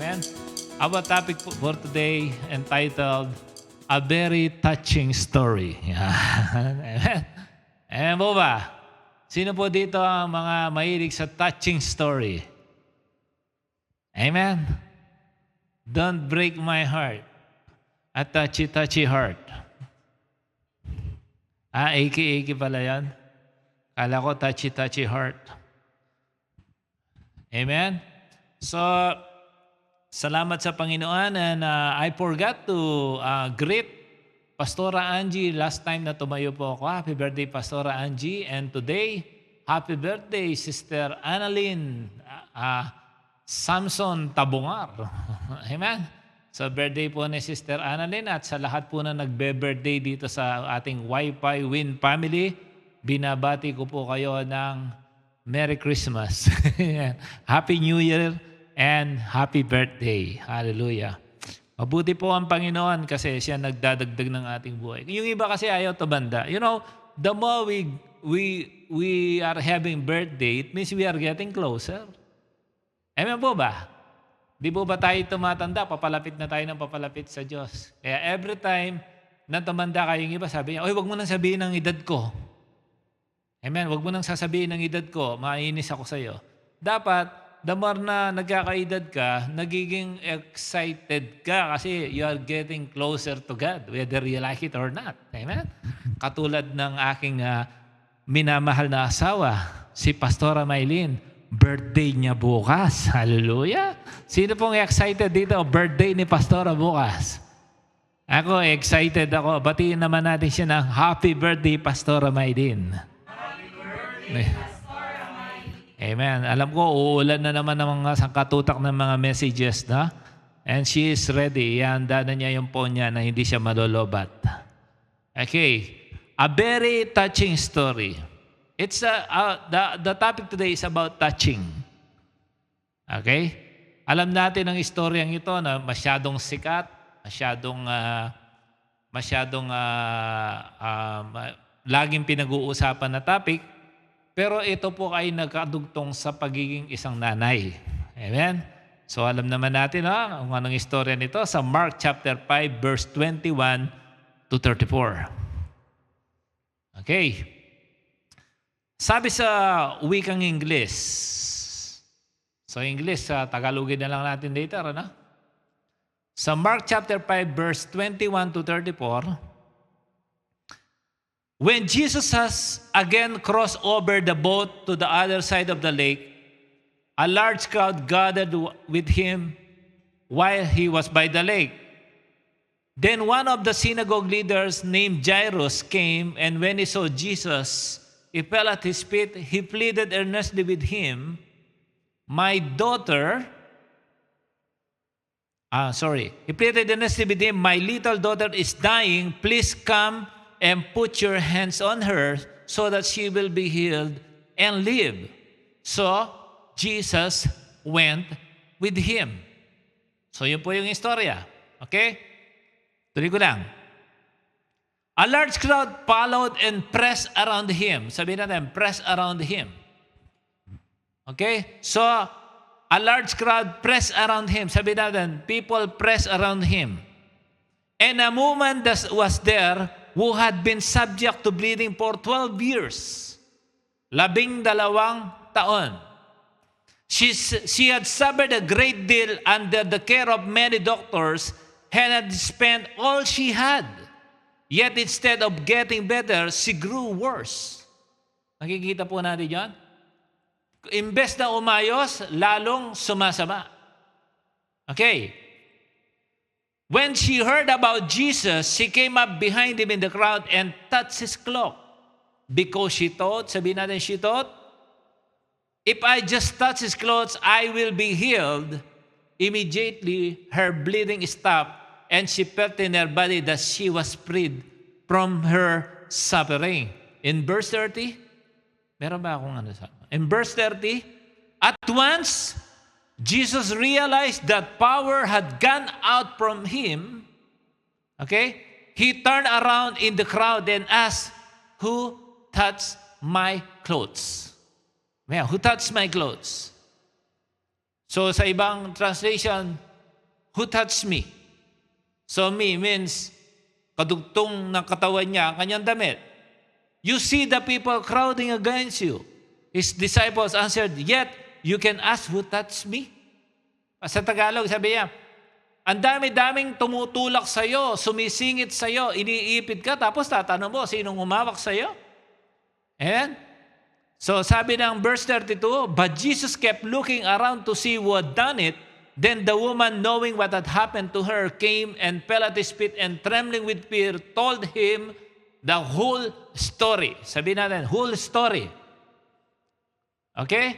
Amen? Our topic for today entitled, A Very Touching Story. Amen? Amen po ba? Sino po dito ang mga mahilig sa touching story? Amen? Don't break my heart. A touchy heart. Aki pala yan. Kala ko touchy heart. Amen? So, salamat sa Panginoon, and I forgot to greet Pastora Angie last time na tumayo po ako. Happy birthday, Pastora Angie. And today, happy birthday, Sister Annalyn Samson Tabungar. Amen? So, birthday po ni Sister Annalyn, at sa lahat po na nagbe-birthday dito sa ating Wi-Fi Win family, binabati ko po kayo ng Merry Christmas. Happy New Year and Happy Birthday. Hallelujah. Mabuti po ang Panginoon kasi siya nagdadagdag ng ating buhay. Yung iba kasi ayaw tumanda. You know, the more we are having birthday, it means we are getting closer. Amen po ba? Di po ba tayo tumatanda, papalapit na tayo ng papalapit sa Diyos. Kaya every time na tumanda kayo, yung iba sabi niya, "Oy, wag mo nang sabihin ng edad ko." Amen, wag mo nang sasabihin ng edad ko, mainis ako sa iyo. Dapat, the more na nagkakaedad ka, nagiging excited ka kasi you are getting closer to God, whether you like it or not. Amen? Katulad ng aking minamahal na asawa, si Pastora Maylin, birthday niya bukas. Hallelujah! Sino pong excited dito? Birthday ni Pastora bukas. Ako, excited ako. Batiin naman natin siya ng happy birthday, Pastora Maylin. Happy birthday, Pastora Maylin. Amen. Alam ko, uulan na naman ng mga sangkatutak ng mga messages, na? And she is ready. Ihanda na niya yung phone niya na hindi siya malolobat. Okay. A very touching story. It's the topic today is about touching. Okay? Alam natin ang istoryang ito na masyadong sikat, masyadong laging pinag-uusapan na topic, pero ito po ay nagkadugtong sa pagiging isang nanay. Amen? So alam naman natin kung anong istorya nito sa Mark chapter 5 verse 21 to 34. Okay. Sabi sa wikang Ingles, so English, Tagalogin na lang natin later, ano? Sa Mark chapter 5 verse 21 to 34, when Jesus has again crossed over the boat to the other side of the lake, a large crowd gathered with him while he was by the lake. Then one of the synagogue leaders named Jairus came, and when he saw Jesus, he fell at his feet. He pleaded earnestly with him, He pleaded earnestly with him, "My little daughter is dying. Please come and put your hands on her so that she will be healed and live." So, Jesus went with him. So, yun po yung istorya. Okay? Tuloy ko lang. A large crowd followed and pressed around him. Sabihin natin, press around him. Okay? So, a large crowd pressed around him. Sabihin natin, people pressed around him. And a woman that was there who had been subject to bleeding for 12 years. 12 taon. She had suffered a great deal under the care of many doctors and had spent all she had. Yet instead of getting better, she grew worse. Nakikita po natin yan? Imbes na umayos, lalong sumasama. Okay. When she heard about Jesus, she came up behind him in the crowd and touched his cloak. Because she thought, sabihin natin she thought, if I just touch his clothes, I will be healed. Immediately, her bleeding stopped, and she felt in her body that she was freed from her suffering. In verse 30, meron ba akong sa? In verse 30, at once, Jesus realized that power had gone out from him. Okay? He turned around in the crowd and asked, "Who touched my clothes?" Who touched my clothes? So sa ibang translation, who touched me? So me means kadugtong ng katawan niya ang kanyang damit. You see the people crowding against you. His disciples answered, yet you can ask who touched me? Sa Tagalog, sabi niya, ang dami-daming tumutulak sa'yo, sumisingit sa'yo, iniipit ka, tapos tatanong mo, sinong humawak sa'yo? Amen? So sabi ng verse 32, but Jesus kept looking around to see who had done it. Then the woman, knowing what had happened to her, came and fell at his feet and trembling with fear, told him the whole story. Sabi natin, whole story. Okay?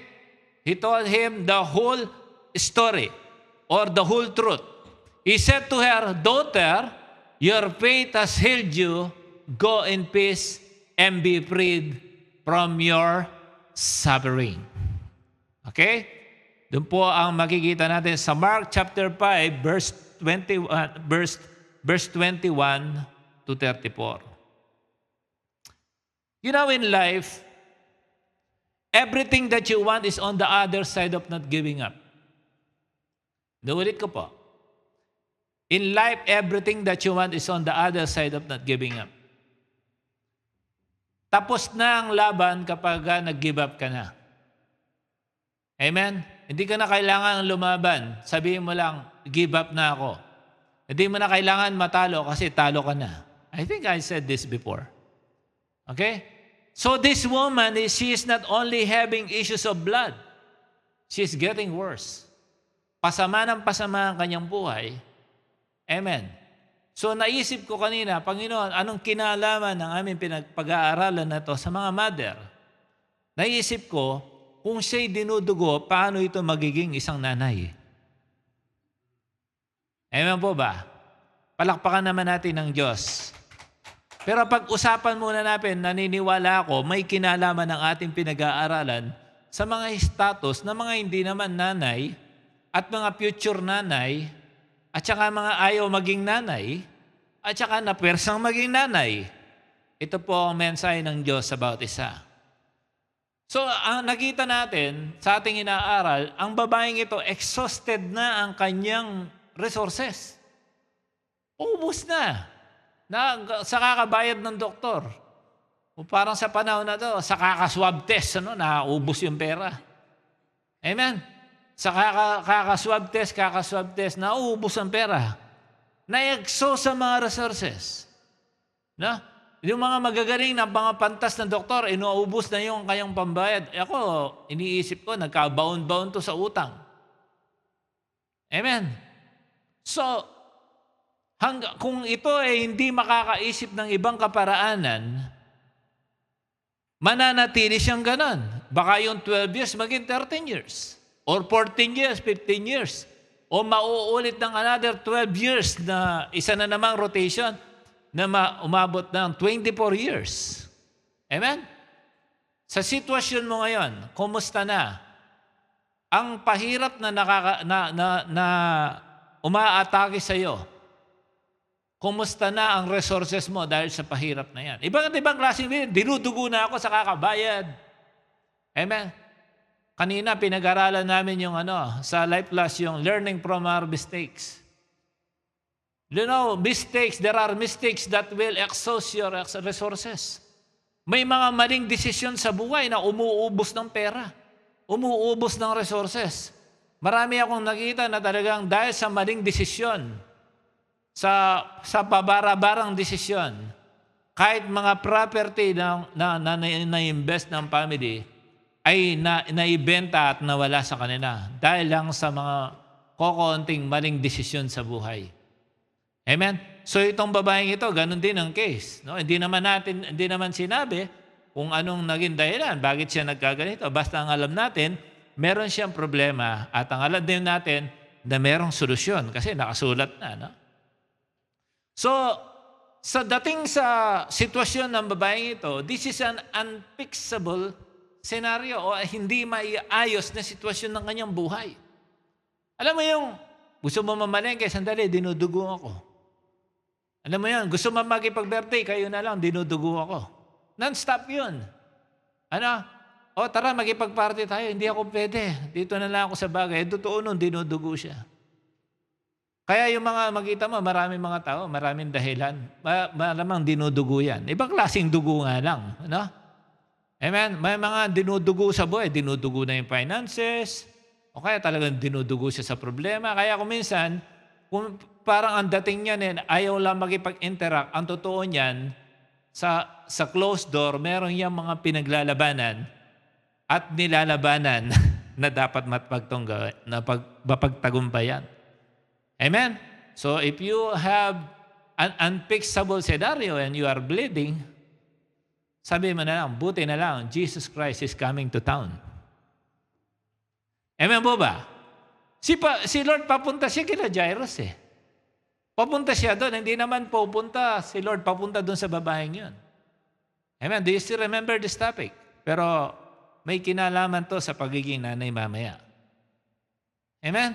He told him the whole story or the whole truth. He said to her, daughter, your faith has healed you. Go in peace and be freed from your suffering. Okay? Doon po ang makikita natin sa Mark chapter 5, verse 21 to 34. You know, in life, everything that you want is on the other side of not giving up. Naulit ko po. In life, everything that you want is on the other side of not giving up. Tapos na ang laban kapag nag-give up ka na. Amen? Hindi ka na kailangan lumaban. Sabihin mo lang, give up na ako. Hindi mo na kailangan matalo kasi talo ka na. I think I said this before. Okay? So this woman, she is not only having issues of blood. She is getting worse. Pasama ng pasama ang kanyang buhay. Amen. So naisip ko kanina, Panginoon, anong kinalaman ng aming pag-aaralan na to sa mga mother? Naisip ko, kung siya'y dinudugo, paano ito magiging isang nanay? Amen po ba? Palakpakan naman natin ng Diyos. Pero pag-usapan muna natin, naniniwala ako, may kinalaman ng ating pinag-aaralan sa mga status na mga hindi naman nanay at mga future nanay at saka mga ayaw maging nanay, at saka napersang maging nanay. Ito po ang mensahe ng Diyos sa bawat isa. So, ang nakita natin sa ating inaaral, ang babaeng ito, exhausted na ang kanyang resources. Ubus na sa kakabayad ng doktor. O parang sa panahon na to, sa kakaswab test, naubos yung pera. Amen? Sa kakaswab test, nauubos ang pera. Na-exhaust sa mga resources. No? Yung mga magagaling na mga pantas ng doktor, inuubos na yung kayang pambayad. Ako, iniisip ko, nagka-bound to sa utang. Amen? So, kung ito ay hindi makakaisip ng ibang kaparaanan, mananatili siyang ganon. Baka yung 12 years maging 13 years. Or 14 years, 15 years. O mauulit ng another 12 years na isa na namang rotation na umabot ng 24 years. Amen? Sa sitwasyon mo ngayon, kumusta na? Ang pahirap na umaatake sa iyo. Kumusta na ang resources mo dahil sa pahirap na yan? Ibang klaseng dinudugo na ako sa kakabayad. Amen? Kanina, pinag-aralan namin yung sa Life Plus, yung learning from our mistakes. You know, there are mistakes that will exhaust your resources. May mga maling desisyon sa buhay na umuubos ng pera, umuubos ng resources. Marami akong nakita na talagang dahil sa maling desisyon, sa pabara-barang desisyon, kahit mga property na invest ng family, ay naibenta at nawala sa kanila dahil lang sa mga kokonting maling desisyon sa buhay. Amen? So itong babaeng ito, ganun din ang case. No? Hindi naman sinabi kung anong naging dahilan, bakit siya nagkaganito. Basta ang alam natin, meron siyang problema at ang alam din natin na merong solusyon kasi nakasulat na. No? So, sa dating sa sitwasyon ng babaeng ito, this is an unfixable senaryo o hindi maiayos na sitwasyon ng kanyang buhay. Alam mo yung, gusto mo mamalengke, sandali, dinudugo ako. Alam mo yun, gusto mo makipag-birthday, kayo na lang, dinudugo ako. Non-stop yun. O tara, makipag-party tayo, hindi ako pwede. Dito na lang ako sa bagay. Totoo nun, dinudugo siya. Kaya yung mga makita mo, maraming mga tao, maraming dahilan. Malamang dinudugo yan. Ibang klaseng dugo nga lang. No? Amen? May mga dinudugo sa buhay. Dinudugo na yung finances. O kaya talagang dinudugo siya sa problema. Kaya kung minsan, kung parang ang dating niyan, ayaw lang makipag-interact. Ang totoo niyan, sa closed door, meron yung mga pinaglalabanan at nilalabanan na dapat mapagtagumpayan. Amen? So if you have an unfixable scenario and you are bleeding, sabi mo na lang, buti na lang, Jesus Christ is coming to town. Amen po ba? Si Lord papunta siya kina Jairus eh. Papunta siya doon, hindi naman pupunta si Lord papunta doon sa babaeng yun. Amen? Do you still remember this topic? Pero may kinalaman to sa pagiging nanay mamaya. Amen?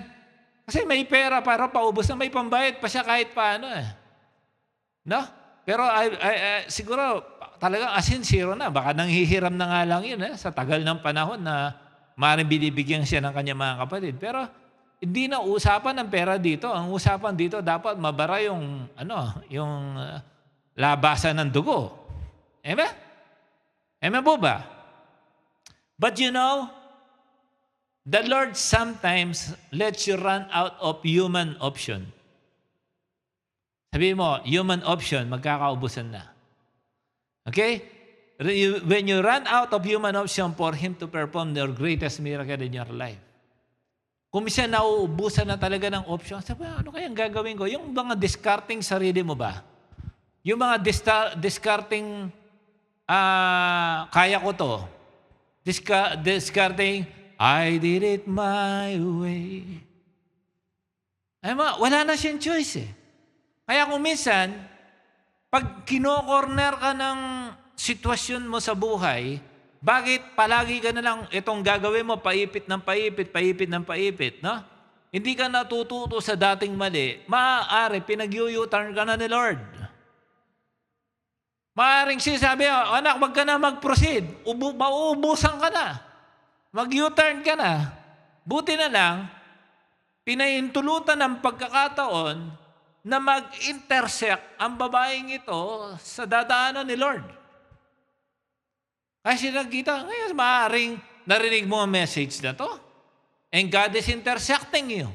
Kasi may pera para paubos na, may pambayad pa siya kahit paano eh. No? Pero siguro talagang asin zero na. Baka nanghihiram na nga lang yun sa tagal ng panahon na maaaring binibigyan siya ng kanyang mga kapatid. Pero hindi na usapan ng pera dito. Ang usapan dito dapat mabara yung labasan ng dugo. Amen? Amen po ba? But you know, the Lord sometimes lets you run out of human option. Sabi mo, human option, magkakaubusan na. Okay? When you run out of human option for Him to perform your greatest miracle in your life. Kung minsan nauubusan na talaga ng option, sabi, ano kayang gagawin ko? Yung mga discarding sarili mo ba? Yung mga discarding, kaya ko to. Discarding, I did it my way. Ay wala na siyang choice eh. Kaya kung minsan, pag kino-corner ka ng sitwasyon mo sa buhay, bakit palagi ka na lang itong gagawin mo, paipit ng paipit, no? Hindi ka natututo sa dating mali, maaari pinag-u-turn ka na ni Lord. Maaaring sinasabi, anak, wag ka na mag-proceed. Mauubusan ka na. Mag-U-turn ka na. Buti na lang, pinahintulutan ng pagkakataon na mag-intersect ang babaeng ito sa dadaanan ni Lord. Kasi nagkita, ngayon maaaring narinig mo ang message na to. And God is intersecting you.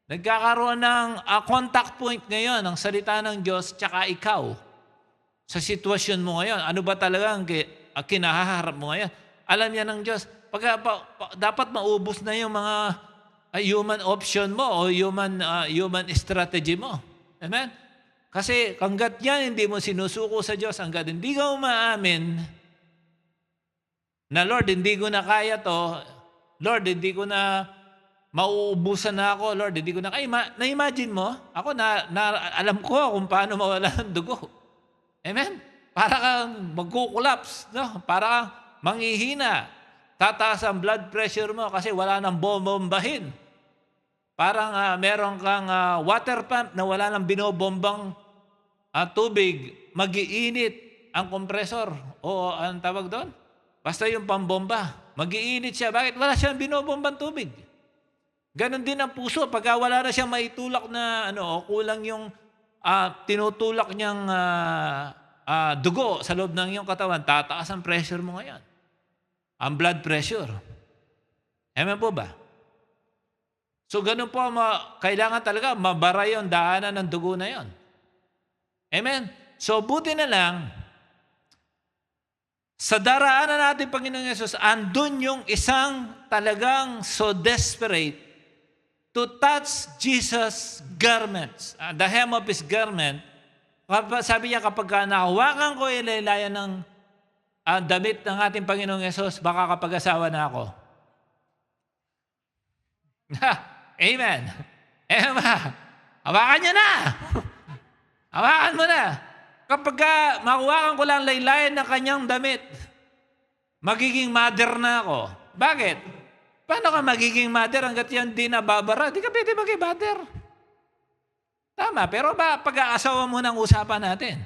Nagkakaroon ng contact point ngayon ng salita ng Diyos tsaka ikaw sa sitwasyon mo ngayon. Ano ba talaga ang kinahaharap mo ngayon? Alam niya ng Diyos, dapat maubos na yung mga human option mo o human strategy mo. Amen? Kasi hanggat yan hindi mo sinusuko sa Diyos, hanggat hindi ka umaamin na Lord, hindi ko na kaya to, Lord, hindi ko na mauubusan na ako, Lord, hindi ko na kaya. Na-imagine mo, ako alam ko kung paano mawala ng dugo. Amen? Para kang magkukulaps, no? Para kang manghihina. Tataas ang blood pressure mo kasi wala nang bombahin. Parang meron kang water pump na wala nang binobombang tubig. Mag-iinit ang kompresor. O anong tawag doon? Basta yung pambomba. Mag-iinit siya. Bakit? Wala siyang binobombang tubig. Ganon din ang puso. Pagka wala na siyang maitulak na kulang yung tinutulak niyang dugo sa loob ng iyong katawan, tataas ang pressure mo ngayon. Ang blood pressure. Amen po ba? So ganun po, kailangan talaga mabara yung daanan ng dugo na yon. Amen? So buti na lang, sa daraanan natin, Panginoong Yesus, andun yung isang talagang so desperate to touch Jesus' garments, the hem of His garment. Sabi niya, kapag nahawakan ko yung laylayan ng damit ng ating Panginoong Yesus, baka kapag-asawa na ako. Amen. Hawakan niya na. Hawakan mo na. Kapag mahawakan ko lang laylayan ng kanyang damit, magiging mother na ako. Bakit? Paano ka magiging mother hanggat yan di nababara? Di ka pwede maging mother. Tama, pero pag-aasawa mo ng usapan natin.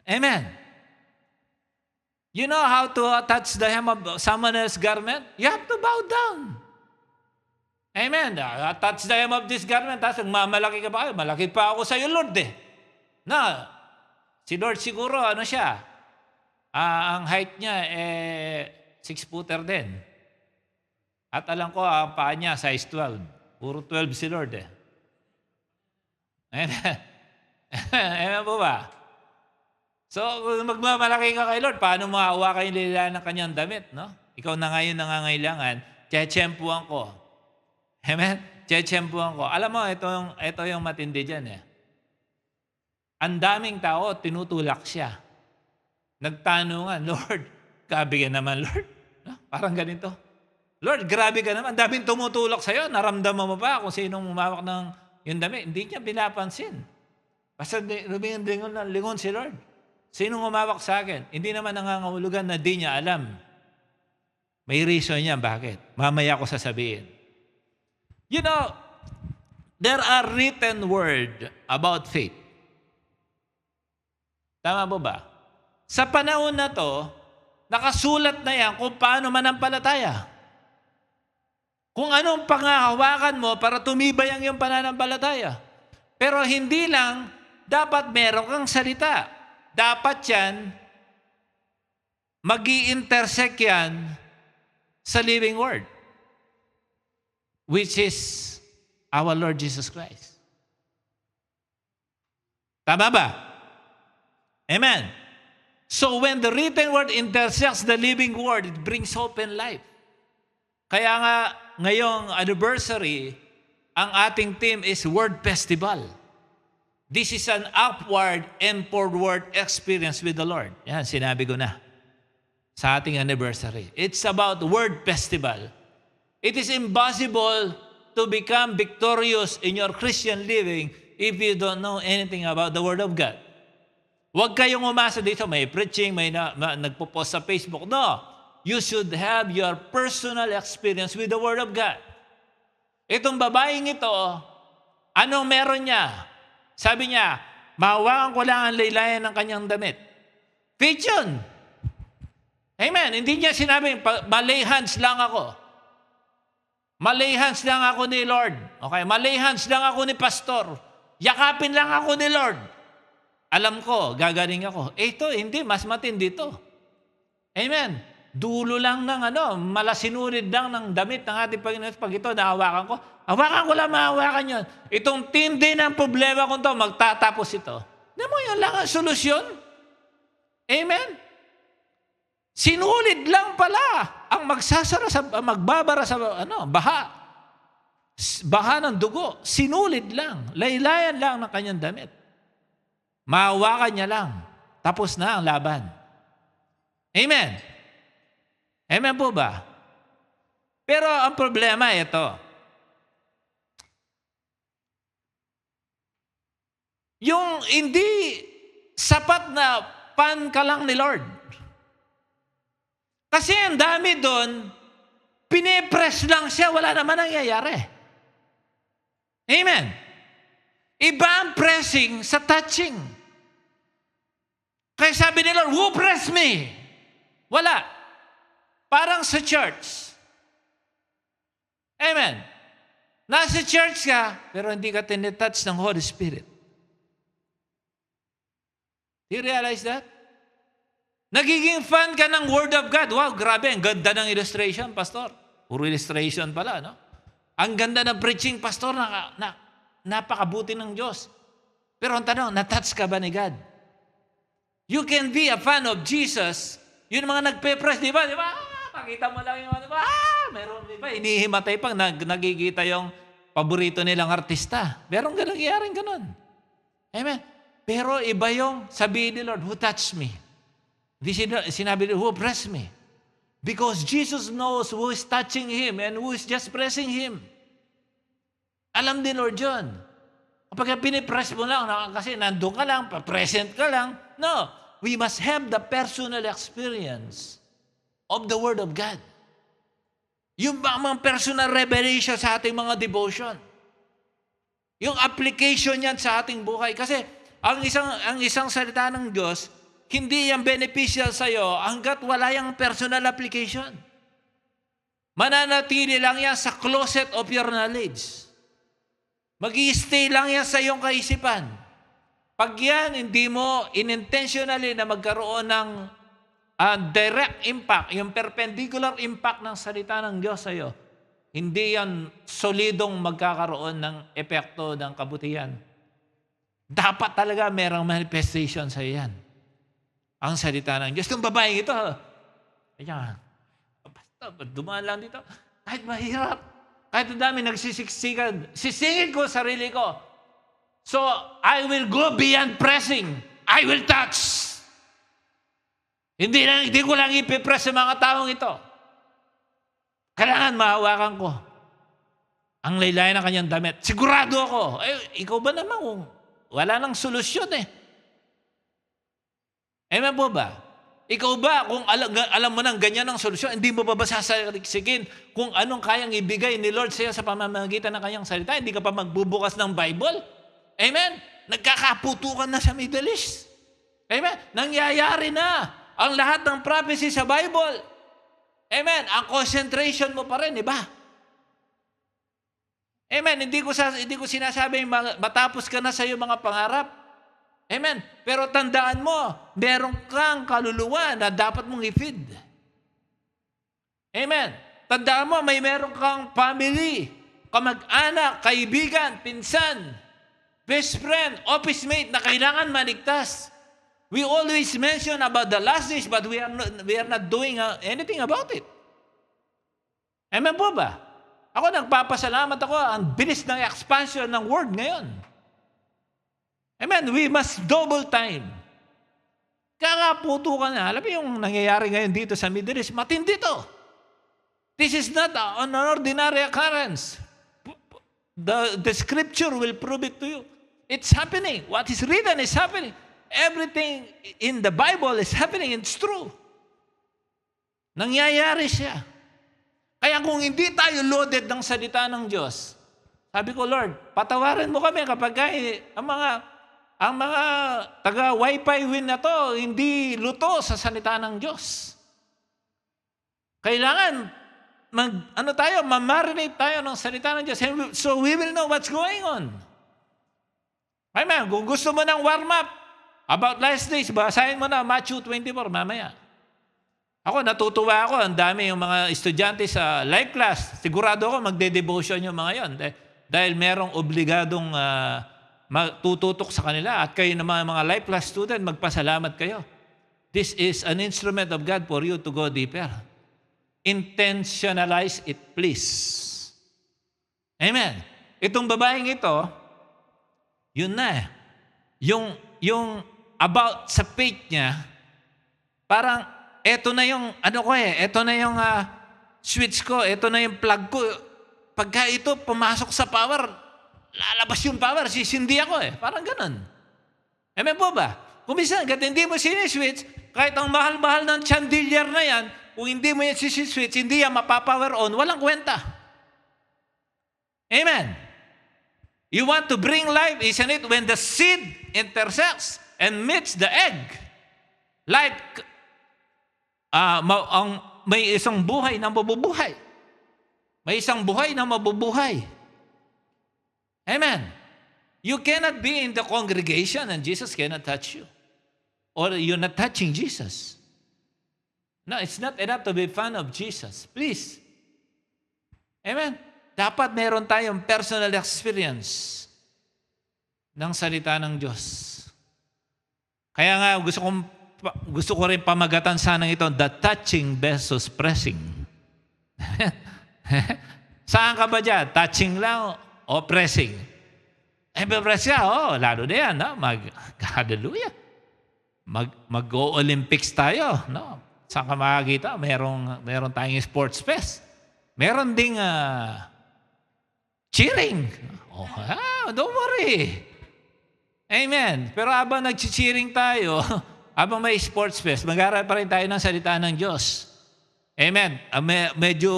Amen. You know how to touch the hem of someone else's garment? You have to bow down. Amen. Touch the hem of this garment. Tapos mamalaki ka ba? Ay, malaki pa ako sa iyo, Lord eh. Na, si Lord siguro, ano siya? Ang height niya, 6-footer din. At alam ko, ang paa niya, size 12. Puro 12 si Lord eh. Amen. Amen po ba? So, kung magmamalaki ka kay Lord, paano mahawakan yung lilaan ng kanyang damit, no? Ikaw na ngayon nangangailangan, tiyempuhan ko. Amen? Tiyempuhan ko. Alam mo, ito yung matindi dyan eh. Ang daming tao, tinutulak siya. Nagtanungan, Lord, grabe ka naman, Lord. No? Parang ganito. Lord, grabe ka naman. Ang daming tumutulak sa'yo. Naramdaman mo ba kung sinong umawak ng yung damit? Hindi niya pinapansin. Basta lingon si Lord. Sinong umawak sa akin? Hindi naman nangangahulugan na di niya alam. May reason niya bakit. Mamaya ko sasabihin. You know, there are written word about faith. Tama po ba? Sa panahon na to, nakasulat na yan kung paano manampalataya. Kung anong pangahawakan mo para tumibay ang iyong pananampalataya. Pero hindi lang, dapat meron kang salita. Dapat yan, mag-i-intersect yan sa living word. Which is our Lord Jesus Christ. Tama ba? Amen. So when the written word intersects the living word, it brings hope and life. Kaya nga, ngayong anniversary, ang ating theme is Word Festival. This is an upward and forward experience with the Lord. Yan, sinabi ko na sa ating anniversary. It's about Word Festival. It is impossible to become victorious in your Christian living if you don't know anything about the Word of God. Huwag kayong umasa dito, may preaching, may nagpo-post sa Facebook. No. You should have your personal experience with the Word of God. Itong babaeng ito, anong meron niya? Sabi niya, mahawakan ko lang ang laylayan ng kanyang damit. Faith yun. Amen. Hindi niya sinabi, malay hands lang ako. Malay hands lang ako ni Lord. Okay, malay hands lang ako ni Pastor. Yakapin lang ako ni Lord. Alam ko, gagaling ako. Ito, hindi, mas matindi ito. Amen. Dulo lang ng malasinurid lang ng damit ng ating Panginoon. Pag ito, nahawakan ko lang mahawakan yun. Itong tindi ng problema ko ito, magtatapos ito. Hindi mo, yun lang ang solusyon. Amen. Sinulid lang pala ang magbabara sa baha ng dugo. Sinulid lang. Laylayan lang ng kanyang damit. Mahawakan niya lang. Tapos na ang laban. Amen. Amen po ba? Pero ang problema ito. Yung hindi sapat na fan ka lang ni Lord. Kasi ang dami doon, pinipress lang siya, wala naman nangyayari. Amen. Iba ang pressing sa touching. Kaya sabi ni Lord, who press me? Wala. Parang sa church. Amen. Nasa church ka, pero hindi ka tinitouch ng Holy Spirit. Do you realize that? Nagiging fan ka ng Word of God. Wow, grabe, ang ganda ng illustration, Pastor. Puro illustration pala, no? Ang ganda ng preaching, Pastor, napakabuti ng Diyos. Pero ang tanong, na-touch ka ba ni God? You can be a fan of Jesus. Yun mga nagpe-press, di ba? Di ba? Pakita mo lang yung meron, di ba? Inihimatay pang nagigita yung paborito nilang artista. Merong nangyayari ganun. Amen. Pero iba yung sabihin ni Lord, who touched me? Di sinabi ni who pressed me? Because Jesus knows who is touching Him and who is just pressing Him. Alam din Lord yun. Kapag pinipress mo lang, kasi nandun ka lang, present ka lang. No. We must have the personal experience of the Word of God. Yung mga personal revelation sa ating mga devotion. Yung application yan sa ating buhay. Kasi ang isang salita ng Diyos, hindi yan beneficial sa'yo hanggat wala yung personal application. Mananatili lang yan sa closet of your knowledge. Mag-i-stay lang yan sa iyong kaisipan. Pag yan, hindi mo inintentionally na magkaroon ng direct impact, yung perpendicular impact ng salita ng Diyos sa iyo, hindi yan solidong magkakaroon ng epekto ng kabutihan. Dapat talaga merong manifestation sa iyo yan. Ang salita ng Diyos. Kung babaeng ito, ayan, basta dumaan lang dito, kahit mahirap, kahit ang dami nagsisiksikan, sisingin ko sarili ko. So, I will go beyond pressing. I will touch. Hindi ko lang ipipress sa mga taong ito. Kailangan mahawakan ko ang laylay ng kanyang damit. Sigurado ako. Ikaw ba naman kung wala nang solusyon eh? Amen po ba? Ikaw ba, kung alam mo nang ganyan ang solusyon, hindi mo pa ba sasaligsigin kung anong kayang ibigay ni Lord sa iyo sa pamamagitan ng kanyang salita? Hindi ka pa magbubukas ng Bible? Amen? Nagkakaputukan na sa Middle East. Amen? Nangyayari na ang lahat ng prophecy sa Bible. Amen? Ang concentration mo pa rin, di ba? Amen? Hindi ko sinasabing matapos ka na sa iyo mga pangarap. Amen? Pero tandaan mo, meron kang kaluluwa na dapat mong i-feed. Amen? Tandaan mo, meron kang family, kamag-anak, kaibigan, pinsan, best friend, office mate na kailangan maligtas. We always mention about the last days, but we are not doing anything about it. Amen po ba? Ako nagpapasalamat ako, ang bilis ng expansion ng word ngayon. Amen. We must double time. Kakaputo ka na. Alam mo yung nangyayari ngayon dito sa Middle East, matindi to. This is not an ordinary occurrence. The scripture will prove it to you. It's happening. What is written is happening. Everything in the Bible is happening. It's true. Nangyayari siya. Kaya kung hindi tayo loaded ng salita ng Diyos, sabi ko, Lord, patawarin mo kami kapag ang mga taga-Wi-Fi win na to, hindi luto sa salita ng Diyos. Kailangan, mamarinate tayo ng salita ng Diyos. So we will know what's going on. Amen. Kung gusto mo ng warm-up about last days, basahin mo na Matthew 24 mamaya. Ako, natutuwa ako. Ang dami yung mga estudyante sa live class. Sigurado ako magde-devotion yung mga yon. Dahil merong obligadong tututok sa kanila at kayo naman mga life class student, magpasalamat kayo. This is an instrument of God for you to go deeper. Intentionalize it, please. Amen. Itong babaeng ito, yun na. Yung about sa faith niya, parang eto na yung, eto na yung switch ko, eto na yung plug ko. Pagka ito pumasok sa power, lalabas yung power, sisindi ako eh. Parang ganun. Amen po ba? Kung minsan, kahit hindi mo siniswitch, kahit ang mahal-mahal ng chandelier na yan, kung hindi mo yan siniswitch, hindi yan mapapower on, walang kwenta. Amen. You want to bring life, isn't it, when the seed intersects and meets the egg. Like, may isang buhay na mabubuhay. May isang buhay na mabubuhay. Amen. You cannot be in the congregation and Jesus cannot touch you. Or you're not touching Jesus. No, it's not enough to be fan of Jesus. Please. Amen. Dapat meron tayong personal experience ng salita ng Diyos. Kaya nga gusto ko rin pamagatan sana ito, the touching versus pressing. Saan ka ba dyan? Touching lang o pressing? Press ka, lalo na yan, no? Hallelujah. Mag-Olympics tayo, no? Saan ka makakita? Meron tayong sports fest. Meron ding cheering. Don't worry. Amen. Pero habang nag-cheering tayo, habang may sports fest, mag-aaral pa rin tayo ng salita ng Diyos. Amen. Medyo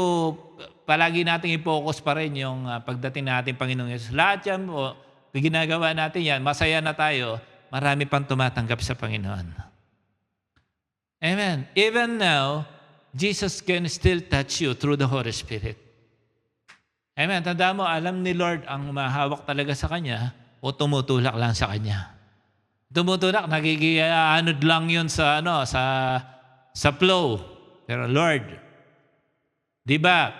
palagi nating i-focus pa rin yung pagdating natin Panginoong Yesus. Lahat yan, ginagawa natin yan, masaya na tayo, marami pang tumatanggap sa Panginoon. Amen. Even now, Jesus can still touch you through the Holy Spirit. Amen. Tandaan mo, alam ni Lord ang mahawak talaga sa Kanya o tumutulak lang sa Kanya. Tumutulak, nagigianod lang yun sa, sa flow. Pero Lord, di ba,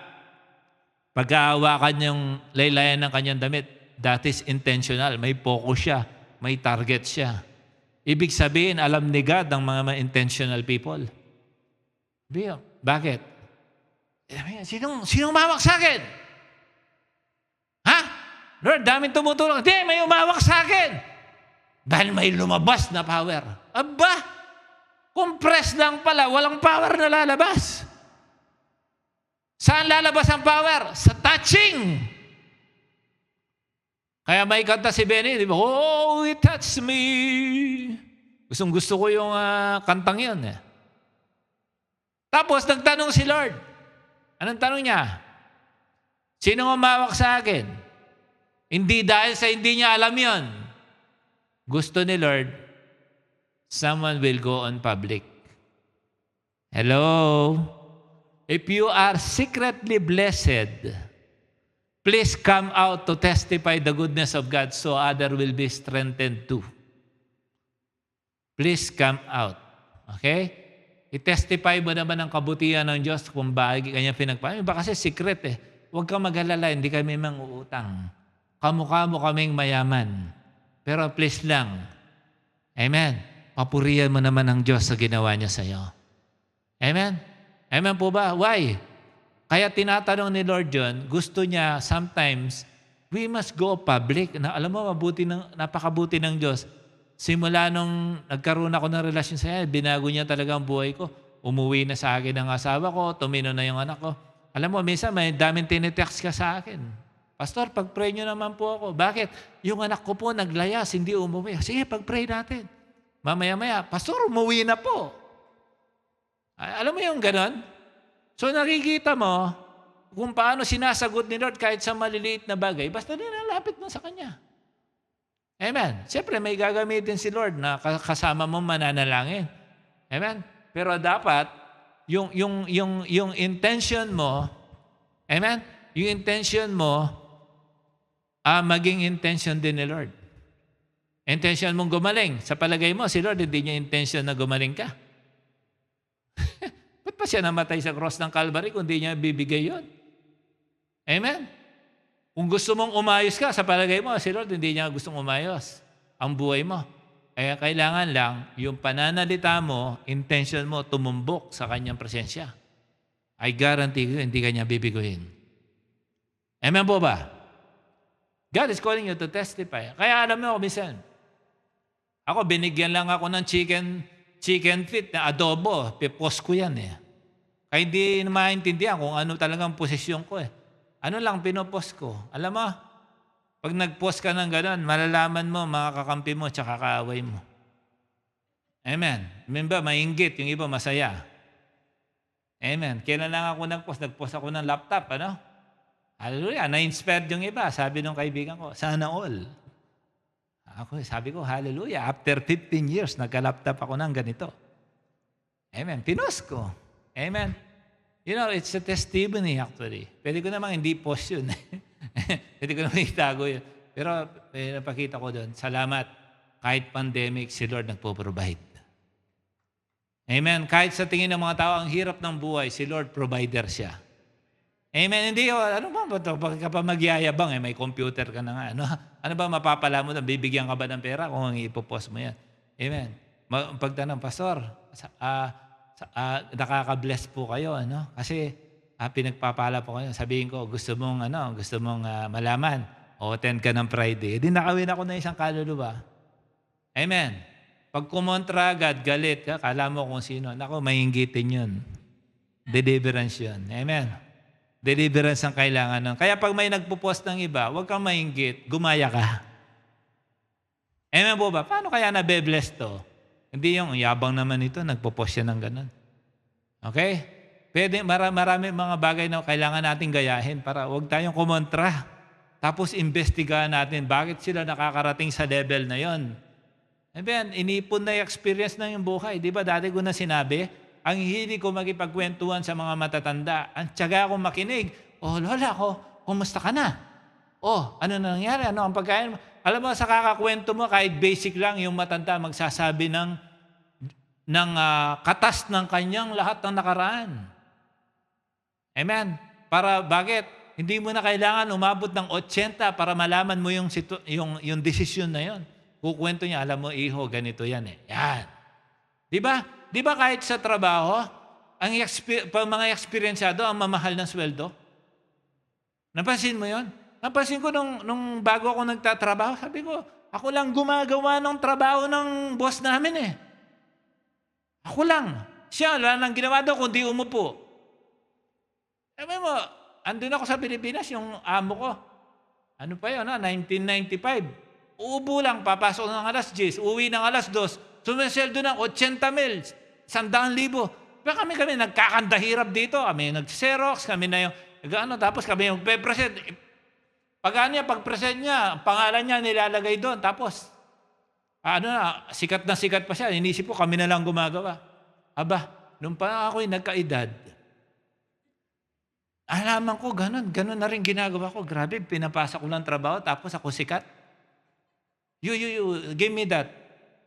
pag-aawakan yung laylayan ng Kanyang damit, that is intentional. May focus siya. May target siya. Ibig sabihin, alam ni God ang mga intentional people. Bakit? Sinong umawak sa akin? Ha? Lord, daming tumutulong. Hindi, may umawak sa akin. Dahil may lumabas na power. Aba, compress lang pala, walang power na lalabas. Saan lalabas ang power? Sa touching. Kaya may kanta si Benny, di ba? Oh, it touched me. Gusto ko yung kantang yun. Tapos nagtanong si Lord. Anong tanong niya? Sino umawak sa akin? Hindi dahil sa hindi niya alam yun. Gusto ni Lord, someone will go on public. Hello? If you are secretly blessed, please come out to testify the goodness of God so others will be strengthened too. Please come out. Okay? I-testify mo naman ang kabutihan ng Diyos kung bakit kanya pinagpapalit. Iba kasi secret eh. Huwag kang mag-alala, hindi kami mang-uutang. Kamukha mo kaming mayaman. Pero please lang. Amen. Papurihan mo naman ang Diyos sa ginawa niya sa iyo. Amen? Amen po ba? Why? Kaya tinatanong ni Lord John, gusto niya sometimes, we must go public. Na, alam mo, napakabuti ng Diyos. Simula nung nagkaroon ako ng relasyon sa Kanya, binago niya talaga ang buhay ko. Umuwi na sa akin ang asawa ko, tumino na yung anak ko. Alam mo, minsan may daming tinitext ka sa akin. Pastor, pag-pray niyo naman po ako. Bakit? Yung anak ko po naglayas, hindi umuwi. Sige, pag-pray natin. Mamaya-maya, Pastor, umuwi na po. Alam mo yung ganon? So nakikita mo kung paano sinasagot ni Lord kahit sa maliliit na bagay, basta nilalapit mo sa Kanya. Amen. Siyempre, may gagamitin si Lord na kasama mo mananalangin. Amen. Pero dapat, yung intention mo, amen, yung intention mo, maging intention din ni Lord. Intention mong gumaling. Sa palagay mo, si Lord, hindi niya intention na gumaling ka. Ba't pa siya namatay sa cross ng Calvary kung hindi niya bibigay yun? Amen? Kung gusto mong umayos ka, sa palagay mo, si Lord, hindi niya gustong umayos ang buhay mo. Kaya kailangan lang, yung pananalita mo, intention mo, tumumbok sa Kanyang presensya. I guarantee you, hindi Kanya bibiguin. Amen po ba? God is calling you to testify. Kaya alam mo, minsan, ako, binigyan lang ako ng chicken feet na adobo. Pipost ko yan eh. Kaya hindi maintindihan kung ano talagang posisyon ko eh. Ano lang pinopost ko? Alam mo, pag nag-post ka ng gano'n, malalaman mo, mga kakampi mo, tsaka kaaway mo. Amen. Remember, mainggit. Yung iba masaya. Amen. Kailan lang ako nag-post? Nag-post ako ng laptop, ano? Hallelujah. Na-inspired yung iba. Sabi ng kaibigan ko, sana all. Sabi ko, hallelujah. After 15 years, nagka-laptop ako ng ganito. Amen. Pinost ko. Amen. You know, it's a testimony actually. Pwede ko namang hindi post yun. Pwede ko namang itago yun. Pero napakita ko doon, salamat. Kahit pandemic, si Lord nagpo-provide. Amen. Kahit sa tingin ng mga tao, ang hirap ng buhay, si Lord provider siya. Amen. Hindi, ano ba ito? Pag ka pa magyayabang, may computer ka na nga. Ano ba mapapala mo? Bibigyan ka ba ng pera kung ipopost mo yan? Amen. Pagtanong, Pastor, nakaka-bless po kayo, ano? Kasi pinagpapala po kayo. Sabihin ko, gusto mong malaman, o attend ka ng Friday. Di nakawin ako na isang kaluluwa. Amen. Pag kumontra agad, galit ka, kala mo kung sino. Naku, mahinggitin yun. Deliverance yun. Amen. Deliverance ang kailangan nun. Kaya pag may nagpo-post ng iba, huwag kang mahinggit, gumaya ka. Amen po ba? Paano kaya nabe-bless to? Hindi yung yabang naman ito, nagpo-post siya ng ganun. Okay? Pwede, marami mga bagay na kailangan natin gayahin para huwag tayong kumontra. Tapos investigahan natin bakit sila nakakarating sa level na yon. Amen. Inipon na yung experience ng yung buhay. Di ba dati ko na sinabi, Ang hilig ko makipagkwentuhan sa mga matatanda. Ang tiyaga ko makinig. Oh, lola ko, kumusta ka na? Oh, ano na nangyari? Ano ang pagkain mo? Alam mo, sa kakakwento mo, kahit basic lang, yung matanda magsasabi ng katas ng kanyang lahat ng nakaraan. Amen? Bakit? Hindi mo na kailangan umabot ng 80 para malaman mo yung desisyon na yon. Kukwento niya, alam mo, iho, ganito yan eh. Yan. Di ba? Di ba kahit sa trabaho, mga eksperyensado, ang mamahal ng sweldo? Napansin mo yon? Napansin ko nung bago ako nagtatrabaho, sabi ko, ako lang gumagawa ng trabaho ng boss namin eh. Ako lang. Siya, wala nang ginawa daw kundi umupo. Sabi mo, andun ako sa Pilipinas, yung amo ko. Ano pa yun, 1995. Uubo lang, papasok ng alas 10, uwi ng alas 2, sumiseldo ng 80,000, 100,000. Pero kami nagkakandahirap dito. Kami nag-Xerox, kami na yung, tapos kami yung present. Pag-present niya, pangalan niya nilalagay doon. Tapos, sikat na sikat pa siya. Inisip ko, kami na lang gumagawa. Aba, nung pa ako'y nagkaedad, alaman ko, ganun na rin ginagawa ko. Grabe, pinapasa ko lang trabaho, tapos ako sikat. You, give me that.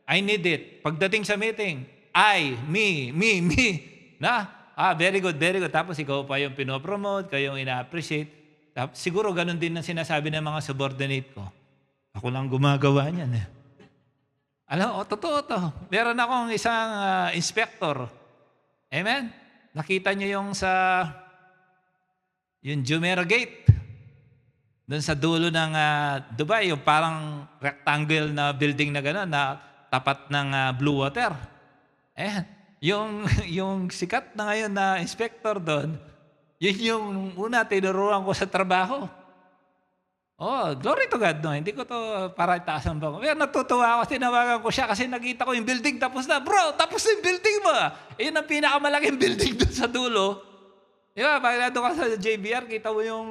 I need it. Pagdating sa meeting, me. Very good. Tapos ikaw pa yung pinopromote, kayo yung ina-appreciate. Siguro ganun din ang sinasabi ng mga subordinate ko. Ako lang gumagawa niyan eh. Alam, totoo to. Meron akong isang inspector. Amen? Nakita niyo yung yung Jumeirah Gate. Doon sa dulo ng Dubai, yung parang rectangle na building na gano'n, na tapat ng Blue Water. Yung sikat na ngayon na inspector doon, yun yung una tinuruan ko sa trabaho. Oh, glory to God, no? Hindi ko to para itaasan ba ko. Pero natutuwa ako, tinawagan ko siya kasi nakita ko yung building tapos na. Bro, tapos na yung building mo. Yun ang pinakamalaking building doon sa dulo. Di ba, pag nandun ka sa JBR, kita mo yung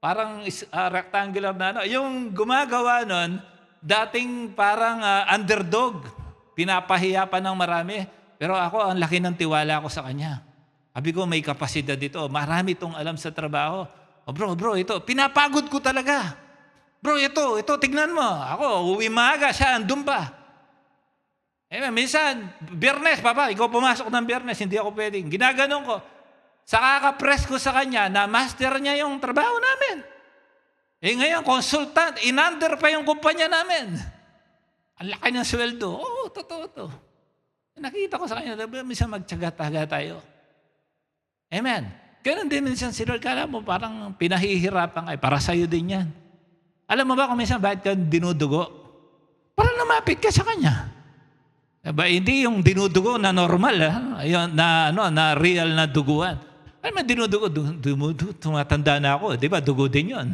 parang rectangular na yung gumagawa nun, dating parang underdog. Pinapahiya pa ng marami. Pero ako, ang laki ng tiwala ko sa kanya. Sabi ko, may kapasidad dito. Marami itong alam sa trabaho. Oh, bro, ito. Pinapagod ko talaga. Bro, ito, tignan mo. Ako, uwi maaga, siya, andun pa. Minsan, Biyernes, papa, ikaw pumasok ng Biyernes, hindi ako pwedeng. Ginaganon ko. Sa kakapress ko sa kanya, na master niya yung trabaho namin. Ngayon, consultant, inander pa yung kumpanya namin. Ang laki ng sweldo. Oo, totoo to. Nakita ko sa kanya, minsan magtsaga-taga tayo. Amen. Ganun din minsan si Lord. Kala mo parang pinahihirapan kayo. Para sa'yo din yan. Alam mo ba kung minsan bakit ka dinudugo? Para lumapit ka sa Kanya. Hindi yung dinudugo na normal. Na real na duguan. Alam mo, dinudugo. Tumatanda na ako. Di ba? Dugo din yun.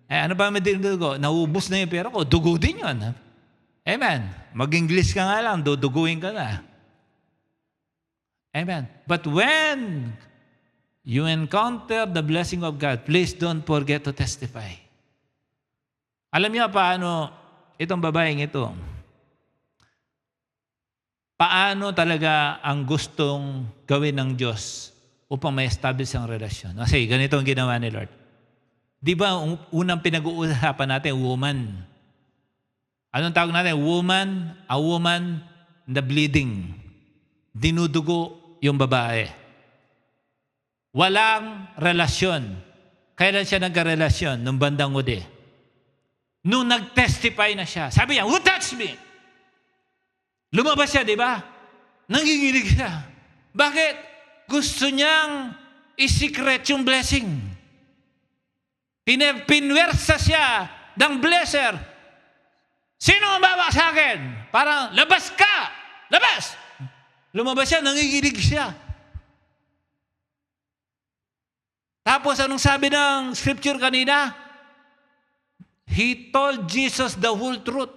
Ano ba may dinudugo? Naubos na yung pera ko. Dugo din yun. Amen. Mag-English ka nga lang. Duduguin ka na. Amen. But when you encounter the blessing of God, please don't forget to testify. Alam niyo paano itong babaeng ito? Paano talaga ang gustong gawin ng Diyos upang ma-establish ang relasyon? Kasi ganito ang ginawa ni Lord. Di ba unang pinag-uusapan natin, woman? Anong tawag natin? A woman na bleeding. Dinudugo yung babae. Walang relasyon. Kailan siya nagka-relasyon? Nung bandang huli. Nung nag-testify na siya. Sabi niya, who touched me? Lumabas siya, di ba? Nanginginig siya. Bakit? Gusto niyang i-secret yung blessing. Pinwersa siya ng blesser. Sino ang bawa sa akin? Parang, labas ka! Labas! Lumabas siya, nanginginig siya. Tapos anong sabi ng scripture kanina? He told Jesus the whole truth.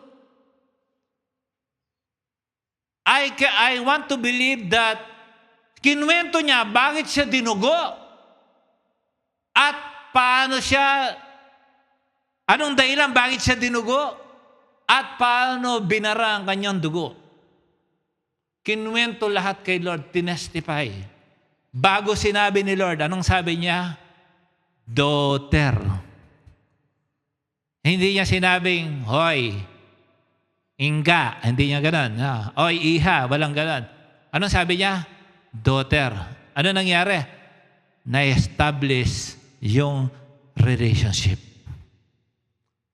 I want to believe that kinwento niya bakit siya dinugo at paano siya, anong dahilan bakit siya dinugo at paano binara ang kanyang dugo. Kinwento lahat kay Lord, tinestify. Bago sinabi ni Lord, anong sabi niya? Daughter. Hindi niya sinabing, hoy, Inga. Hindi niya ganun. Oy, iha. Walang ganun. Anong sabi niya? Daughter. Ano nangyari? Na-establish yung relationship.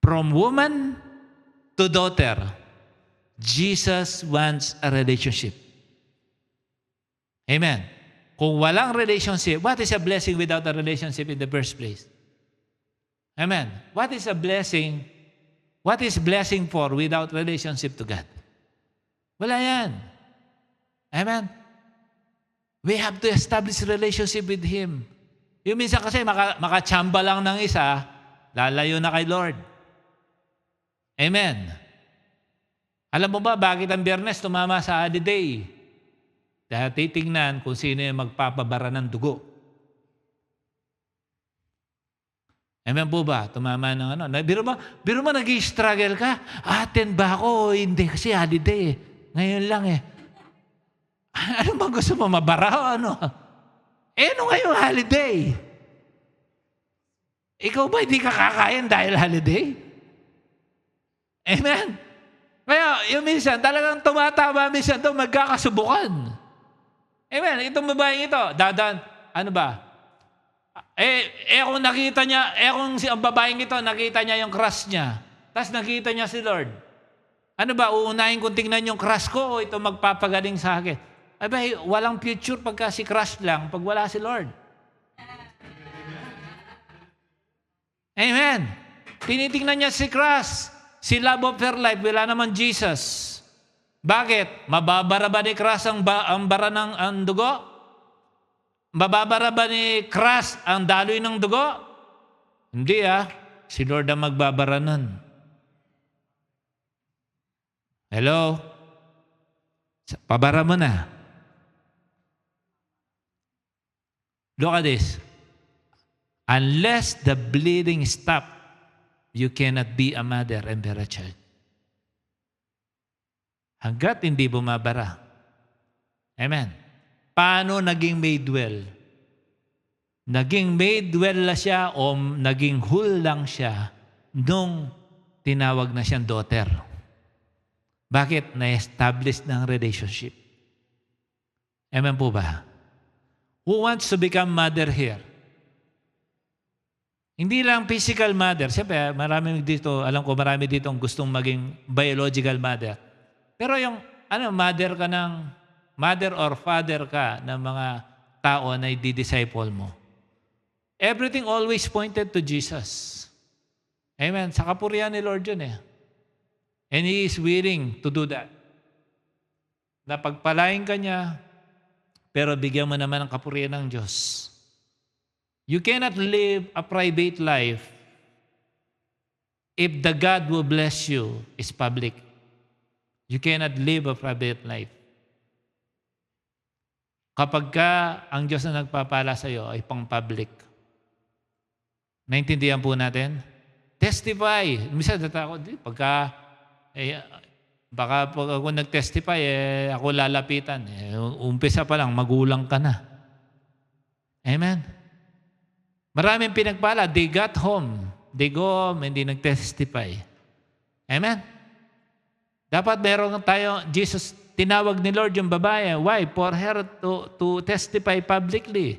From woman to daughter, Jesus wants a relationship. Amen. Kung walang relationship, what is a blessing without a relationship in the first place? Amen. What is a blessing? What is blessing for without relationship to God? Wala yan. Amen. We have to establish relationship with Him. Yung minsan kasi makachamba lang ng isa, lalayo na kay Lord. Amen. Alam mo ba, bakit ang Biyernes tumama sa holiday? Dahil titingnan kung sino yung magpapabara ng dugo. Amen po ba? Tumama ng ano. Biro mo nag-i-struggle ka. Attend ba ako? Hindi kasi holiday. Ngayon lang eh. Ano ba gusto mo? Mabara o ano? Ano ngayong holiday? Ikaw ba hindi ka kakain dahil holiday? Amen? Kaya yung minsan, talagang tumatama minsan ito, magkakasubukan. Amen. Itong babaeng ito, dadan, ano ba? Kung nakita niya, kung ang babaeng ito, nakita niya yung crush niya, tapos nakita niya si Lord. Ano ba, uunahin kong tingnan yung crush ko o ito magpapagaling sa akin? Abay, walang future pagka si crush lang, pag wala si Lord. Amen. Tinitingnan niya si crush, si love of her life, wala naman Jesus. Bakit? Mababara ba ni crush ang bara ng ang dugo? Mababara ba ni crush ang daloy ng dugo? Hindi si Lord ang magbabara nun. Hello? Pabara mo na. Look at this. Unless the bleeding stop, you cannot be a mother and bear a child. Hanggat hindi bumabara. Amen. Paano naging made well? Naging made well na siya o naging whole lang siya nung tinawag na siyang daughter. Bakit? Na-establish ng relationship. Amen po ba? Who wants to become mother here? Hindi lang physical mother. Siyempre, marami dito, alam ko marami dito ang gustong maging biological mother. Pero yung mother ka ng, mother or father ka ng mga tao na i-disciple mo. Everything always pointed to Jesus. Amen. Sa kapurihan ni Lord yun eh. And He is willing to do that. Napagpalain ka niya, pero bigyan mo naman ng kapurihan ng Diyos. You cannot live a private life if the God who bless you is public. You cannot live a private life. Kapag ka ang Diyos na nagpapala sa iyo ay pang-public. Naintindihan po natin? Testify. Minsan natakot, pagka baka pag ako nag-testify, ako lalapitan. Umpisa pa lang, magulang ka na. Amen? Maraming pinagpala, they got home. They go home, hindi nag-testify. Amen? Dapat meron tayo, Jesus, tinawag ni Lord yung babae. Why? For her to testify publicly.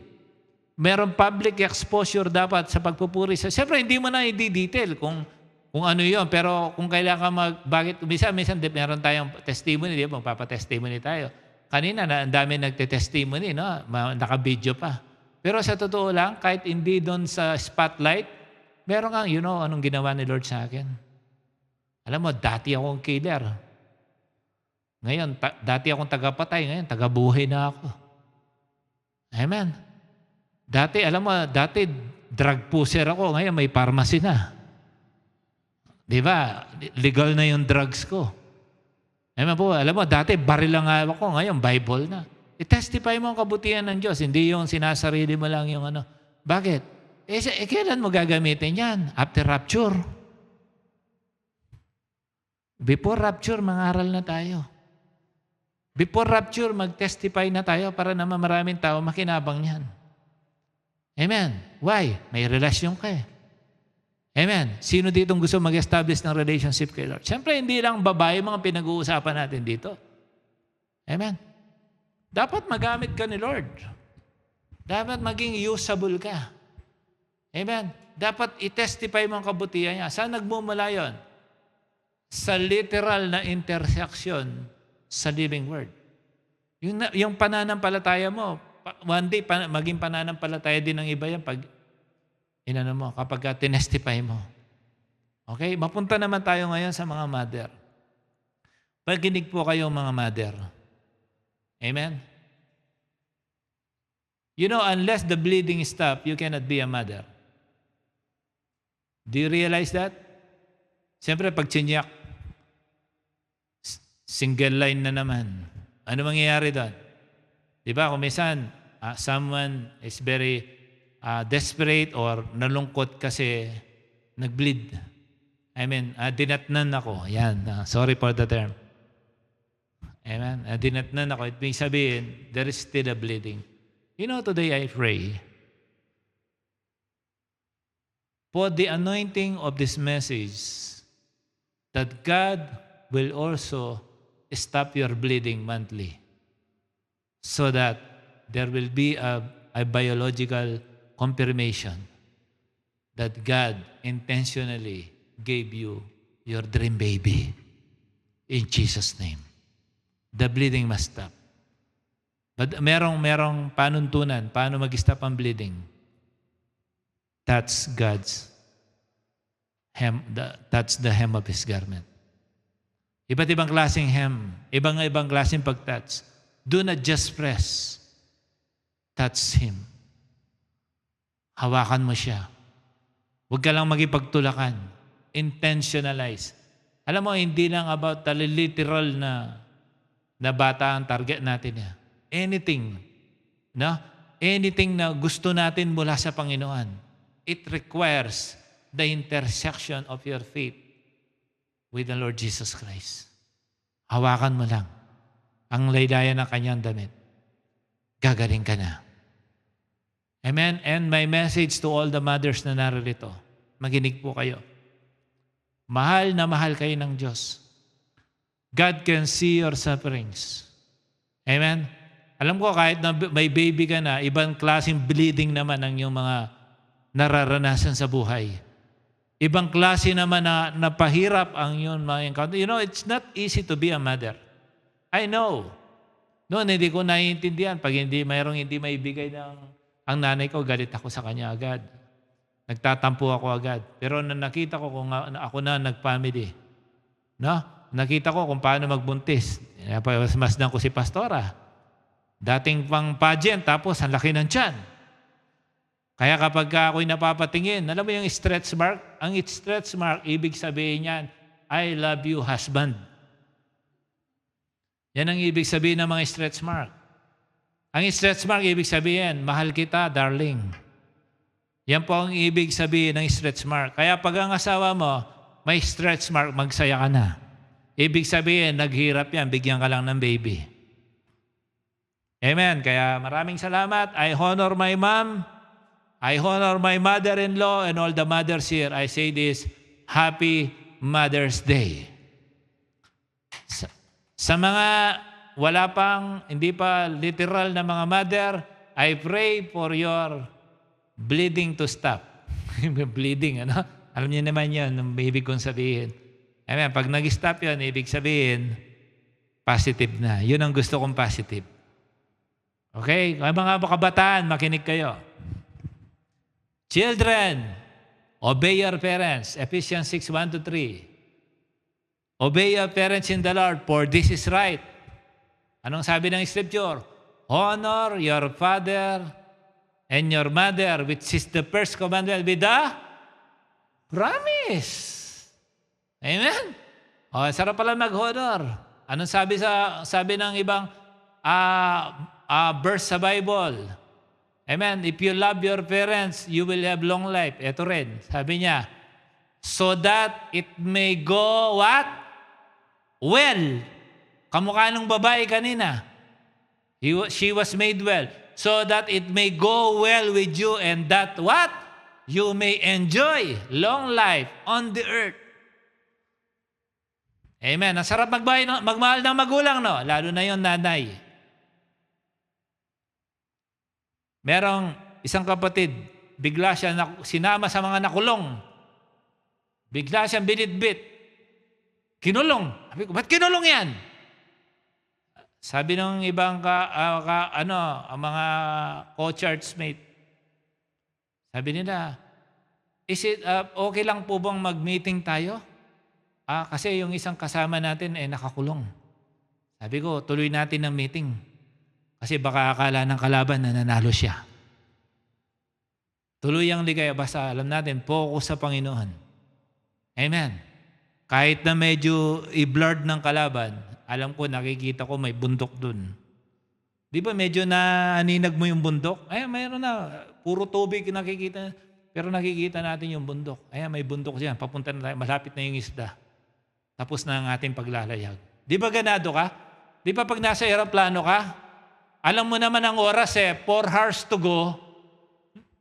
Meron public exposure dapat sa pagpupuri. Siyempre, hindi mo na i-detail kung ano yun. Pero kung kailangan bakit, minsan meron tayong testimony, di ba? Magpapatestimony tayo. Kanina, ang dami nagte-testimony, no? Naka-video pa. Pero sa totoo lang, kahit hindi doon sa spotlight, meron kang, anong ginawa ni Lord sa akin. Alam mo, dati akong killer. Ngayon, dati akong tagapatay, ngayon, tagabuhay na ako. Amen. Dati drug pusher ako, ngayon may pharmacy na. Di ba? Legal na yung drugs ko. Amen po, alam mo, dati baril lang ako, ngayon Bible na. I-testify mo ang kabutihan ng Diyos, hindi yung sinasarili mo lang yung ano. Bakit? Kailan mo gagamitin yan? After rapture. Before rapture, mangaral na tayo. Before rapture, mag-testify na tayo para naman maraming tao makinabang niyan. Amen. Why? May relasyon ka eh. Amen. Sino ditong gusto mag-establish ng relationship kay Lord? Siyempre, hindi lang babae mga pinag-uusapan natin dito. Amen. Dapat magamit ka ni Lord. Dapat maging usable ka. Amen. Dapat i-testify mo ang kabutihan niya. Saan nagmumula yun? Sa literal na intersection sa living word. Yung pananampalataya mo, one day maging pananampalataya din ng iba yan pag kapag tinestify mo. Okay? Mapunta naman tayo ngayon sa mga mother. Paginig po kayo mga mother. Amen? You know, unless the bleeding stop, you cannot be a mother. Do you realize that? Siyempre, pag tsinyak, single line na naman. Ano mangyayari doon? Di ba, kung minsan, someone is very desperate or nalungkot kasi nag-bleed. I mean, dinatnan ako. Yan, sorry for the term. Amen. Dinatnan ako. It means sabihin, there is still a bleeding. You know, today I pray for the anointing of this message that God will also stop your bleeding monthly so that there will be a biological confirmation that God intentionally gave you your dream baby in Jesus' name. The bleeding must stop. But merong panuntunan, paano mag-stop ang bleeding. That's God's hem. That's the hem of His garment. Iba't ibang klaseng hem, ibang klaseng pag-touch. Do not just press. Touch Him. Hawakan mo siya. Huwag ka lang magipagtulakan. Intentionalize. Alam mo, hindi lang about the literal na bata ang target natin. Anything. No? Anything na gusto natin mula sa Panginoon. It requires the intersection of your faith with the Lord Jesus Christ. Hawakan mo lang ang laylayan ng kanyang damit. Gagaling ka na. Amen? And my message to all the mothers na naririto, maginig po kayo. Mahal na mahal kayo ng Diyos. God can see your sufferings. Amen? Alam ko kahit na may baby ka na, ibang klaseng bleeding naman ang iyong mga nararanasan sa buhay. Ibang klase naman na napahirap ang iyong mga encounter. You know, it's not easy to be a mother. I know. Noon, hindi ko naiintindihan. Pag mayroong hindi maibigay ang nanay ko, galit ako sa kanya agad. Nagtatampo ako agad. Pero nang nakita ko kung ako na nag-family, no? Nakita ko kung paano magbuntis. Masdan ko si Pastora. Dating pang pageant, tapos ang laki ng tiyan. Kaya kapag ako'y napapatingin, alam mo yung stretch mark? Ang stretch mark, ibig sabihin yan, I love you, husband. Yan ang ibig sabihin ng mga stretch mark. Ang stretch mark, ibig sabihin, mahal kita, darling. Yan po ang ibig sabihin ng stretch mark. Kaya pag ang asawa mo, may stretch mark, magsaya ka na. Ibig sabihin, naghirap yan, bigyan ka lang ng baby. Amen. Kaya maraming salamat. I honor my mom. I honor my mother-in-law and all the mothers here. I say this, Happy Mother's Day. Sa mga wala pang, hindi pa literal na mga mother, I pray for your bleeding to stop. Bleeding, ano? Alam niyo naman yun, ang ibig kong sabihin. Amen. Pag nag-stop yun, ibig sabihin, positive na. Yun ang gusto kong positive. Okay? Mga kabataan, makinig kayo. Children, obey your parents. Ephesians 6:1-3. Obey your parents in the Lord, for this is right. Anong sabi ng Scripture? Honor your father and your mother, which is the first commandment with the promise. Amen? O, sarap pala mag-honor. Anong sabi ng ibang verse sa Bible? Amen. If you love your parents, you will have long life. Ito rin, sabi niya, so that it may go what? Well. Kamukha ng babae kanina. She was made well, so that it may go well with you and that what? You may enjoy long life on the earth. Amen. Ang sarap magmahal ng magulang, no? Lalo na yung nanay. Merong isang kapatid, bigla siya sinama sa mga nakulong. Bigla siyang binitbit. Kinulong. Sabi ko, ba't kinulong yan? Sabi ng ibang ang mga co-church mate, sabi nila, is it okay lang po bang mag-meeting tayo? Kasi yung isang kasama natin nakakulong. Sabi ko, tuloy natin ang meeting. Kasi baka akala ng kalaban na nanalo siya. Tuloy ang ligaya, basta alam natin, focus sa Panginoon. Amen. Kahit na medyo i-blurred ng kalaban, alam ko, nakikita ko may bundok dun. Di ba medyo naaninag mo yung bundok? Mayroon na. Puro tubig nakikita. Pero nakikita natin yung bundok. May bundok dyan. Papunta na tayo. Malapit na yung isda. Tapos na ang ating paglalayag. Di ba ganado ka? Di ba pag nasa aeroplano ka, alam mo naman ang oras 4 hours to go,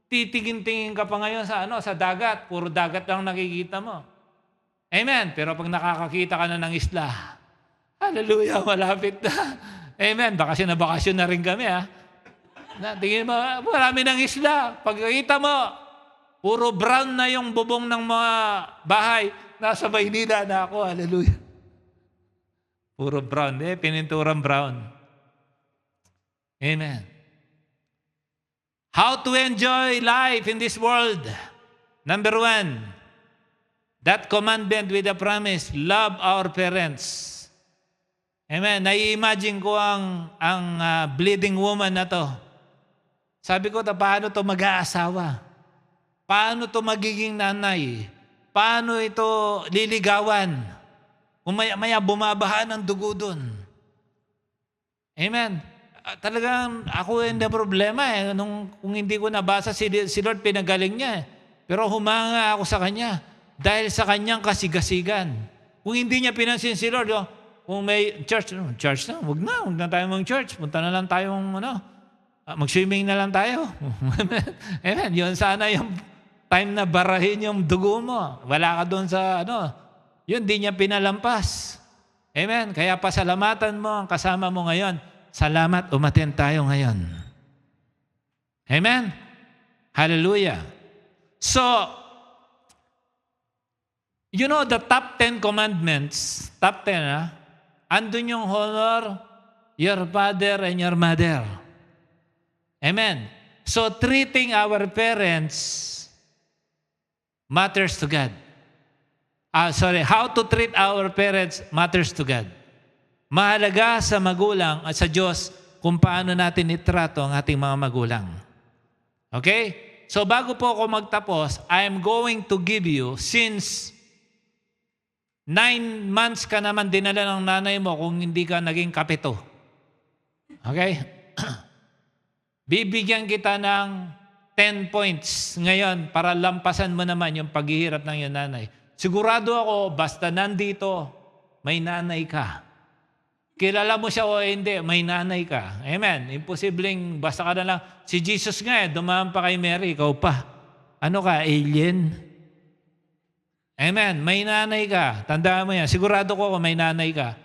titingin-tingin ka pa ngayon sa dagat. Puro dagat lang nakikita mo. Amen. Pero pag nakakakita ka na ng isla, hallelujah, malapit na. Amen. Bakasyon na rin kami, Tingin mo, marami ng isla. Pagkakita mo, puro brown na yung bubong ng mga bahay. Nasa Maynila na ako, hallelujah. Puro brown, pininturang brown. Amen. How to enjoy life in this world? Number 1, that commandment with a promise, love our parents. Amen. Nai-imagine ko ang bleeding woman na to. Sabi ko, paano to mag-aasawa? Paano to magiging nanay? Paano ito liligawan? Kung maya bumabaha ng dugo dun. Amen. Talagang ako yung problema kung hindi ko nabasa si Lord, pinagaling niya. Pero humanga ako sa Kanya dahil sa Kanyang kasigasigan. Kung hindi niya pinansin si Lord, kung may church na, huwag na tayo mag-church. Punta na lang tayong, mag-swimming na lang tayo. Amen. Yun sana yung time na barahin yung dugo mo. Wala ka doon sa, yun, di niya pinalampas. Amen. Kaya pasalamatan mo ang kasama mo ngayon. Salamat, umaten tayo ngayon. Amen. Hallelujah. So, the top 10 commandments, top 10, andun yung honor your father and your mother. Amen. So, treating our parents matters to God. How to treat our parents matters to God. Mahalaga sa magulang at sa Diyos kung paano natin itrato ang ating mga magulang. Okay? So, bago po ako magtapos, I am going to give you, since 9 months ka naman dinala ng nanay mo kung hindi ka naging kapito. Okay? Bibigyan kita ng 10 points ngayon para lampasan mo naman yung paghihirap ng iyong nanay. Sigurado ako, basta nandito, may nanay ka. Kilala mo siya o hindi, may nanay ka. Amen. Imposibleng, basta ka na lang. Si Jesus nga dumaan pa kay Mary, ikaw pa. Ano ka, alien? Amen. May nanay ka. Tandaan mo yan. Sigurado ko may nanay ka.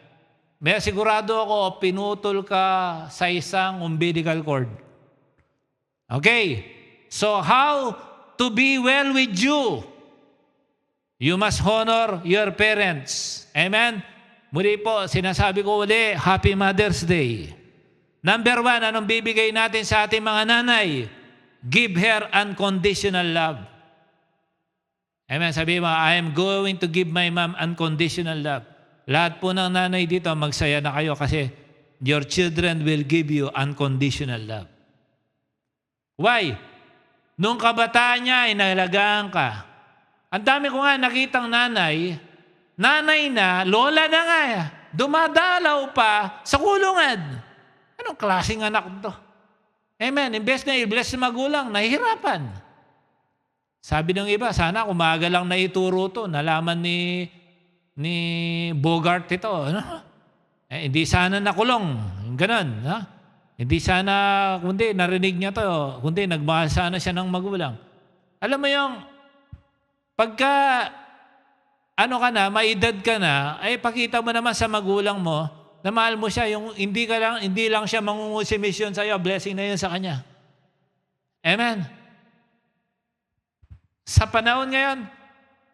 Sigurado ako, pinutol ka sa isang umbilical cord. Okay. So, how to be well with you? You must honor your parents. Amen. Muli po, sinasabi ko uli, Happy Mother's Day. Number 1, anong bibigay natin sa ating mga nanay? Give her unconditional love. Amen. Sabi mo, I am going to give my mom unconditional love. Lahat po ng nanay dito, magsaya na kayo kasi your children will give you unconditional love. Why? Nung kabataan niya, inalagaan ka. Ang dami ko nga nakitang nanay na, lola na nga, dumadalaw pa sa kulungan. Anong klaseng anak to? Amen. Imbes na i-bless na magulang, nahihirapan. Sabi ng iba, sana umaga lang naituro to. Nalaman ni Bogart ito. Hindi sana nakulong. Ganon. Ha? Hindi sana, kundi narinig niya to, kundi nagmahal sana siya ng magulang. Alam mo yung, pagka, ano ka na, maedad ka na, ay pakita mo naman sa magulang mo, na mahal mo siya, yung hindi lang siya mangungusimisyon sa iyo, blessing na yun sa kanya. Amen. Sa panahon ngayon,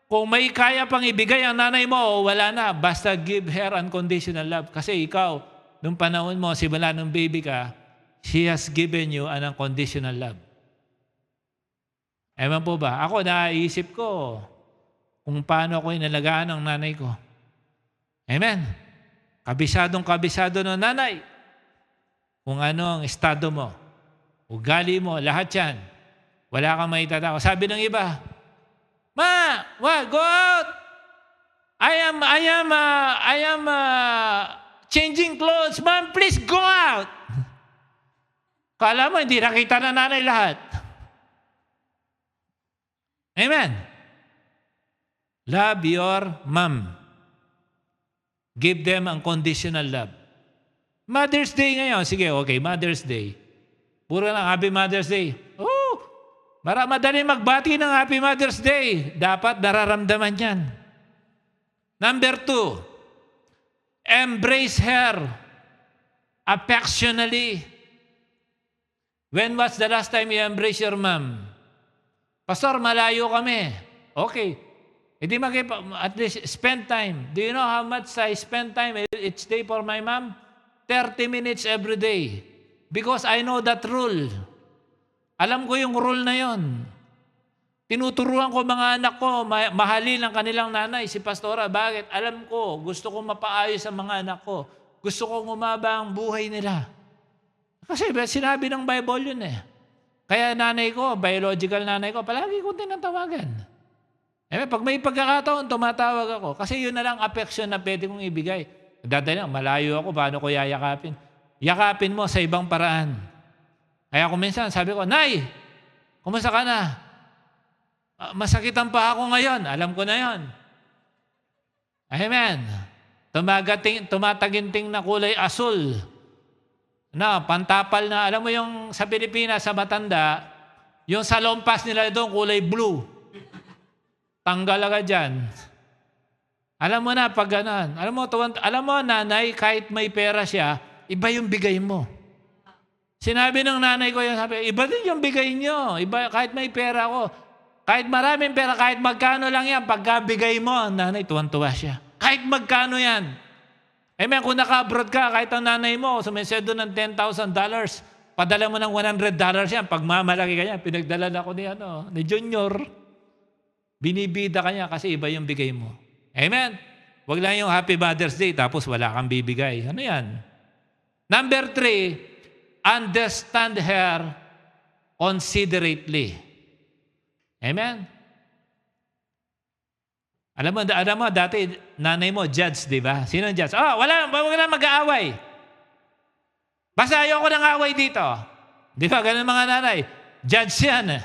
kung may kaya pang ibigay ang nanay mo, wala na. Basta give her unconditional love. Kasi ikaw, nung panahon mo, simula nung baby ka, she has given you an unconditional love. Ewan po ba? Ako, naisip ko kung paano ako inalagaan ng nanay ko. Amen. Kabisado ng nanay. Kung ano ang estado mo, ugali mo, lahat yan. Wala kang maitatako. Sabi ng iba, Ma, go out. I am changing clothes. Ma'am, please go out. Kala mo, hindi nakita na nanay lahat. Amen. Love your mom. Give them unconditional love. Mother's Day ngayon. Sige, okay, Mother's Day. Puro lang Happy Mother's Day. Oh, madali magbati ng Happy Mother's Day. Dapat nararamdaman yan. Number 2, embrace her affectionately. When was the last time you embrace your mom? Pastor, malayo kami. Okay. Hindi at least spend time. Do you know how much I spend time each day for my mom? 30 minutes every day. Because I know that rule. Alam ko yung rule na yon. Tinuturuan ko mga anak ko, mahalin ang kanilang nanay, si Pastora. Bakit? Alam ko, gusto ko mapaayos ang mga anak ko. Gusto kong umaba ang buhay nila. Kasi sinabi ng Bible yun eh. Kaya nanay ko, biological nanay ko, palagi ko tinatawagan. Pag may pagkakataon, tumatawag ako. Kasi yun na lang affection na pwede kong ibigay. Dadali lang, malayo ako, paano ko yayakapin? Yakapin mo sa ibang paraan. Kaya kung minsan, sabi ko, Nay, kumusta ka na? Masakitan pa ako ngayon. Alam ko na yon. Amen. Tumataginting na kulay asul. Na, pantapal na. Alam mo yung sa Pilipinas, sa matanda, yung sa lompas nila doon, kulay blue. Tanggal agad dyan. Alam mo na, pag ganon. Alam mo, nanay, kahit may pera siya, iba yung bigay mo. Sinabi ng nanay ko yung sabi, iba din yung bigay nyo. Iba, kahit may pera ko. Kahit maraming pera, kahit magkano lang yan, pagkabigay mo, nanay, tuwan-tuwa siya. Kahit magkano yan. Amen, kung naka-abroad ka, kahit ang nanay mo, sumisedo ng $10,000, padala mo ng $100 yan. Pag mamalaki ka yan, pinagdala na ako ni Junior. Binibida ka niya kasi iba yung bigay mo. Amen? Huwag lang yung Happy Mother's Day tapos wala kang bibigay. Ano yan? Number 3, understand her considerately. Amen? Alam mo, dati nanay mo, judge, di ba? Sino ang judge? Wala na mag-aaway. Basta ayoko ng away dito. Di ba? Ganun mga nanay. Judge yan.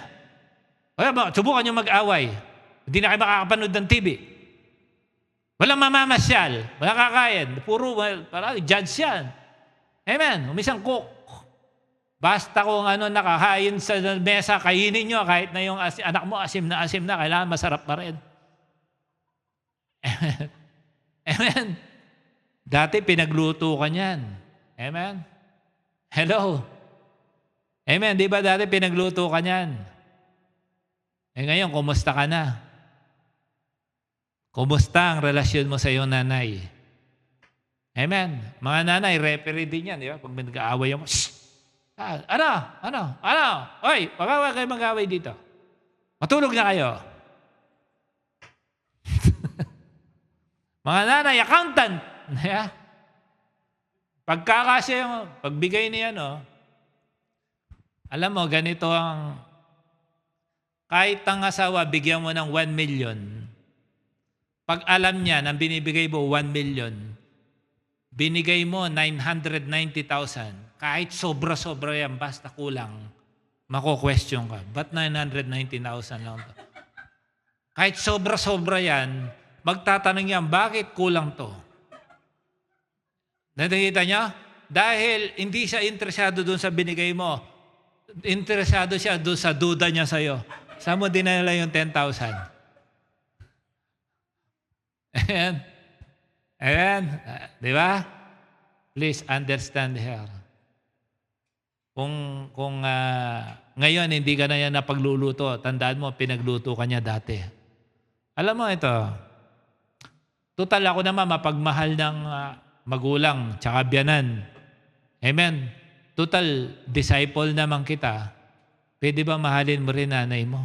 Subukan nyo mag-away. Hindi na kayo makakapanood ng TV. Walang mamamasyal. Walang kakain. Parang judge yan. Amen. Umisang cook. Basta kung nakahain sa mesa, kainin nyo. Kahit na yung anak mo asim na, kailangan masarap pa rin. Amen. Amen. Dati pinagluto ka niyan. Amen. Hello. Amen. Di ba dati pinagluto ka niyan? Ngayon, kumusta ka na? Kumusta ang relasyon mo sa iyong nanay? Amen. Mga nanay, referee din yan. Di ba? Pag may nag-aaway mo, shh! Ano? Oy, wag kayo mag-aaway dito. Matulog na kayo. Mga nanay, accountant. Pagkakasya yung pagbigay niya, alam mo, ganito ang kahit ang asawa, bigyan mo ng 1 million. Pag alam niya na binibigay mo 1 million, binigay mo 990,000. Kahit sobra-sobra yan, basta kulang, mako-question ka. Ba't 990,000 lang to? Kahit sobra-sobra yan, magtatanong yan, bakit kulang to? Nakikita niyo? Dahil hindi siya interesado doon sa binigay mo. Interesado siya doon sa duda niya sa'yo. Saan mo dinala yung 10,000? Ayan. Ayan. Di ba? Please understand her. Kung ngayon hindi ka na yan napagluluto, tandaan mo, pinagluto ka niya dati. Alam mo ito, total ako naman mapagmahal ng magulang tsaka biyanan. Amen. Total disciple naman kita. Pwede ba mahalin mo rin nanay mo?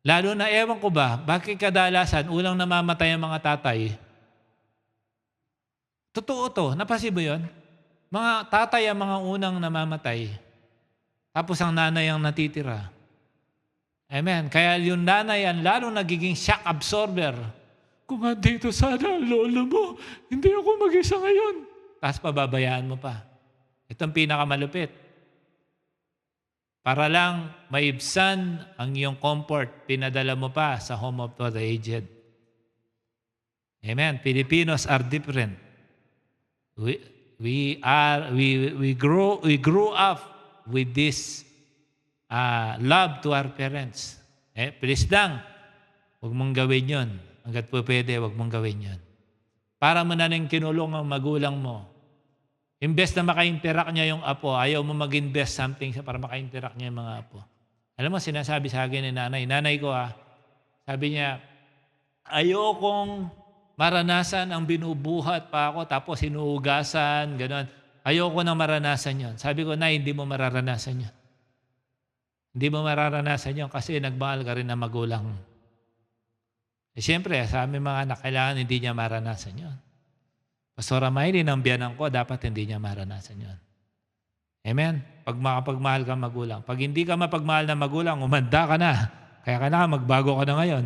Lalo na ewan ko ba, bakit kadalasan ulang namamatay ang mga tatay? Totoo to, napansin mo yun? Mga tatay ang mga unang namamatay. Tapos ang nanay ang natitira. Amen. Kaya yung nanay ang lalong nagiging shock absorber. Kung andito sana ang lolo mo, hindi ako mag-isa ngayon. Tapos pababayaan mo pa. Itong pinakamalupit. Para lang maibsan ang iyong comfort, pinadala mo pa sa home of the aged. Amen. Filipinos are different. We grew up with this love to our parents. Please lang, huwag mong gawin yun. Hanggat po pwede, huwag mong gawin yun. Para mo na nang kinulong ang magulang mo. Imbes na maka-interact niya yung apo, ayaw mo mag-invest something para maka-interact niya yung mga apo. Alam mo, sinasabi sa akin ni nanay. Nanay ko sabi niya, ayokong maranasan ang binubuhat pa ako, tapos hinuhugasan, gano'n. Ayoko nang maranasan yon. Sabi ko, Nay, hindi mo mararanasan yon. Hindi mo mararanasan yon kasi nagmahal ka rin ng magulang. Siyempre, sa aming mga anak, kailangan hindi niya maranasan yon. Pastora Maylin, ang biyanan ko, dapat hindi niya maranasan yon. Amen? Pag makapagmahal ka magulang. Pag hindi ka mapagmahal ng magulang, umanda ka na. Kaya kailangan magbago ka na ngayon.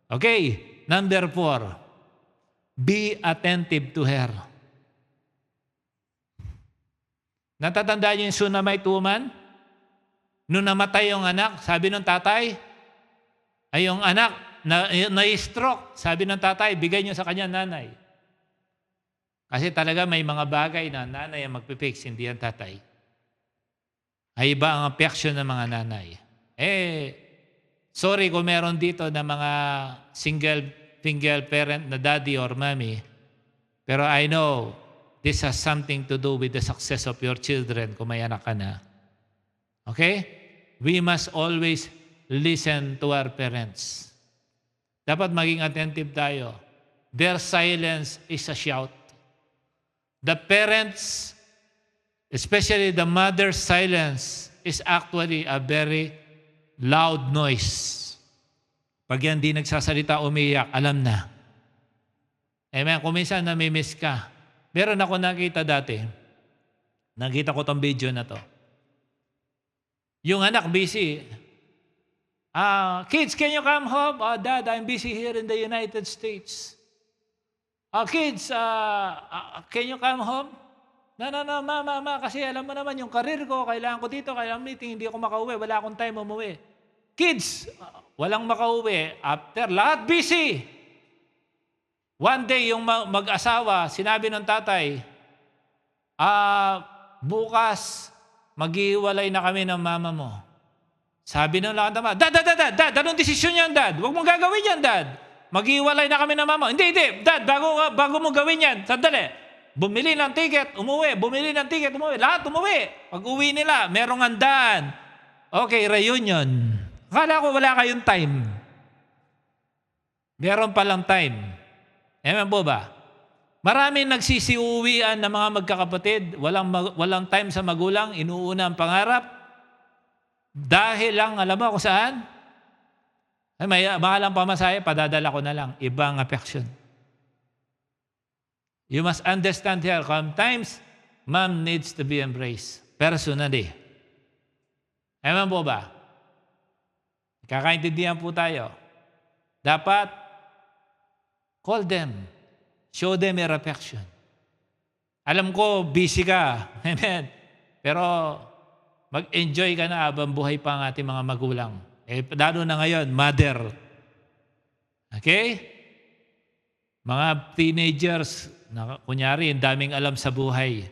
Okay, number 4. Be attentive to her. Natatandaan niyo yung Shunammite woman? Nung namatay yung anak, sabi ng tatay, ay yung anak, na-stroke. Sabi ng tatay, bigay niyo sa kanya nanay. Kasi talaga may mga bagay na nanay ang magpipix, hindi ang tatay. Ay iba ang affection ng mga nanay. Sorry kung meron dito na mga single parent na daddy or mommy, pero I know this has something to do with the success of your children kung may anak ka na. Okay? We must always listen to our parents. Dapat maging attentive tayo. Their silence is a shout. The parents, especially the mother's silence, is actually a very loud noise. Pag yan di nagsasalita, umiyak, alam na. Amen. Kung minsan namimiss ka. Meron ako nakita dati. Nakita ko tong video na to. Yung anak busy. Kids, can you come home? Dad, I'm busy here in the United States. Kids, can you come home? No, mama, kasi alam mo naman yung career ko, kailangan ko dito, kailangan meeting, hindi ako makauwi, wala akong time umuwi. Kids, walang makauwi. After, lahat busy. One day, yung mag-asawa, sinabi ng tatay, bukas, maghiwalay na kami ng mama mo. Sabi ng lahat naman, Dad, anong desisyon yan, Dad? Huwag mong gagawin yan, Dad. Maghiwalay na kami ng mama. Hindi. Dad, bago mo gawin yan, sandali. Bumili ng ticket, umuwi. Lahat umuwi. Pag uwi nila, merong handaan. Okay, reunion. Akala ko wala kayong time. Meron palang time. Amen po ba? Maraming nagsisiuwian ng mga magkakapatid. Walang time sa magulang. Inuuna ang pangarap. Dahil lang, alam mo kung saan? Ay, may mahalang pamasahe, padadala ko na lang. Ibang affection. You must understand here, sometimes, mom needs to be embraced personally. Amen po ba? Kakaintindihan po tayo. Dapat, call them. Show them your affection. Alam ko, busy ka. Amen. Pero, mag-enjoy ka na habang buhay pa ang ating mga magulang. Lalo na ngayon, mother. Okay? Mga teenagers, na kunyari, ang daming alam sa buhay.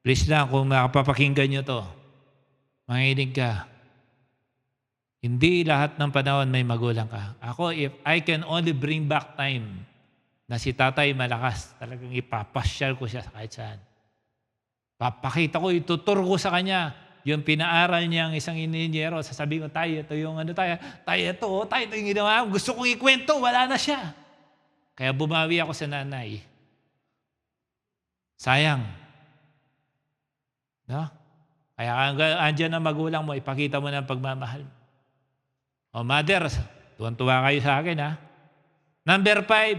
Please lang, kung makapapakinggan nyo to, makinig ka. Hindi lahat ng panahon may magulang ka. Ako, if I can only bring back time na si tatay malakas, talagang ipapasyal ko siya kahit saan. Papakita ko, itutur ko sa kanya yung pinaaral niyang isang ininyero. Sasabihin ko, tayo, ito yung tayo ito yung ginawa. Gusto kong ikwento, wala na siya. Kaya bumawi ako sa nanay. Sayang. No? Kaya andyan ang magulang mo, ipakita mo ng pagmamahal. O mother, tuwan-tuwa kayo sa akin, ha? Number 5,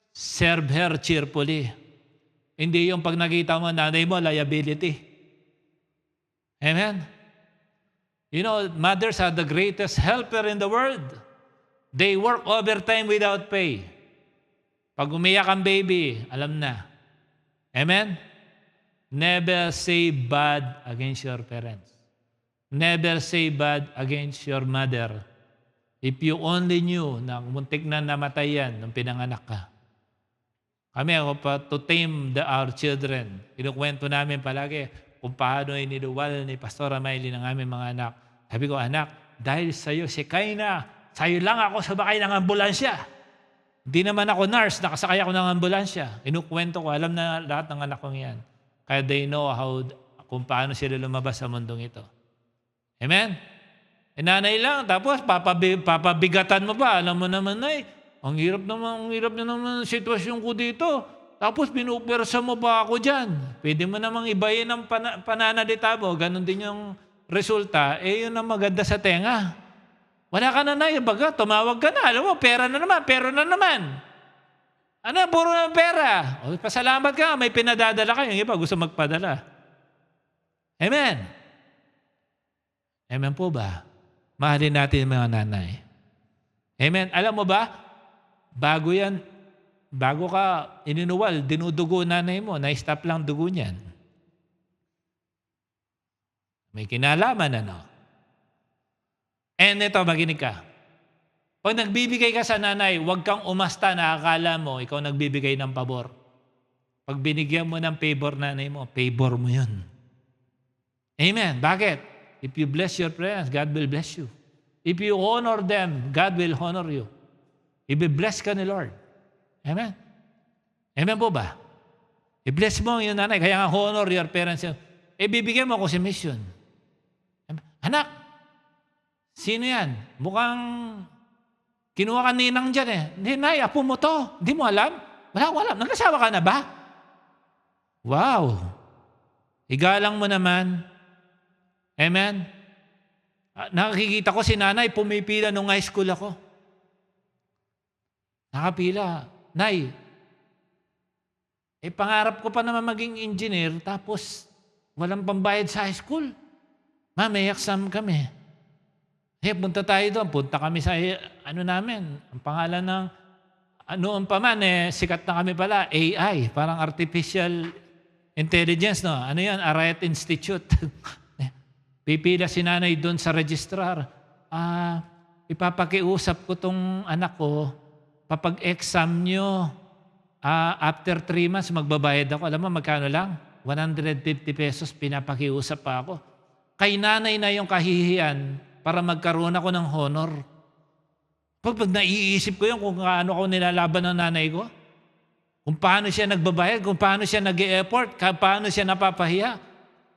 serve her cheerfully. Hindi yung pag nakita mo, nanay mo, liability. Amen? You know, mothers are the greatest helper in the world. They work overtime without pay. Pag umiyak ang baby, alam na. Amen? Never say bad against your parents. Never say bad against your mother. If you only knew na muntik na namatay yan nung pinanganak ka. Kami ako pa to tame our children. Kinukwento namin palagi kung paano iniluwal ni Pastora Maylin ang aming mga anak. Sabi ko, anak, dahil sa'yo, si Kaina, sa'yo lang ako sabakay ng ambulansya. Hindi naman ako nurse, nakasakay ako ng ambulansya. Kinukwento ko, alam na lahat ng anak kong yan. Kaya they know kung paano sila lumabas sa mundong ito. Amen? Nanay lang, tapos papabigatan mo pa. Alam mo naman, Nay, ang hirap na naman sitwasyon ko dito. Tapos pinupersa mo pa ako dyan. Pwede mo namang ibayin ang pananalita mo. Ganon din yung resulta. Yun ang maganda sa tenga. Wala ka na, Nay. Baga, tumawag ka na. Alam mo, pera na naman. Ano, puro na pera. O, pasalamat ka, may pinadadala ka. Yung iba gusto magpadala. Amen. Amen po ba? Mahalin natin mga nanay. Amen. Alam mo ba, bago ka ininuwal, dinudugo nanay mo, na-stop lang dugo niyan. May kinalaman, ano? And ito, makinig ka. Pag nagbibigay ka sa nanay, huwag kang umasta na akala mo, ikaw nagbibigay ng pabor. Pag binigyan mo ng favor nanay mo, favor mo yun. Amen. Bakit? If you bless your parents, God will bless you. If you honor them, God will honor you. I-bless ka ni Lord. Amen? Amen po ba? I-bless mo yung nanay, kaya nga honor your parents. Bibigyan mo ako si mission. Anak, sino yan? Mukhang kinuha ka ninang dyan eh. Hindi, Nay, apo mo to. Hindi mo alam? Wala ko alam. Nag-asawa ka na ba? Wow. Igalang mo naman. Amen? Nakikita ko si nanay, pumipila nung high school ako. Nakapila. Nay, pangarap ko pa naman maging engineer, tapos walang pambayad sa high school. Ma, may exam kami. Punta tayo doon. Punta kami sa, namin, ang pangalan ng, noon pa man, sikat na kami pala, AI, parang Artificial Intelligence, no? Ano yan? Arayat Institute. Pipila si nanay doon sa registrar. Ipapakiusap ko tong anak ko, papag-exam nyo, after 3 months, magbabayad ako. Alam mo, magkano lang? 150 pesos, pinapakiusap pa ako. Kay nanay na yung kahihiyan para magkaroon ako ng honor. Pag naiisip ko yun kung paano ko nilalaban ng nanay ko, kung paano siya nagbabayad, kung paano siya nag-e-effort, kung paano siya napapahiya,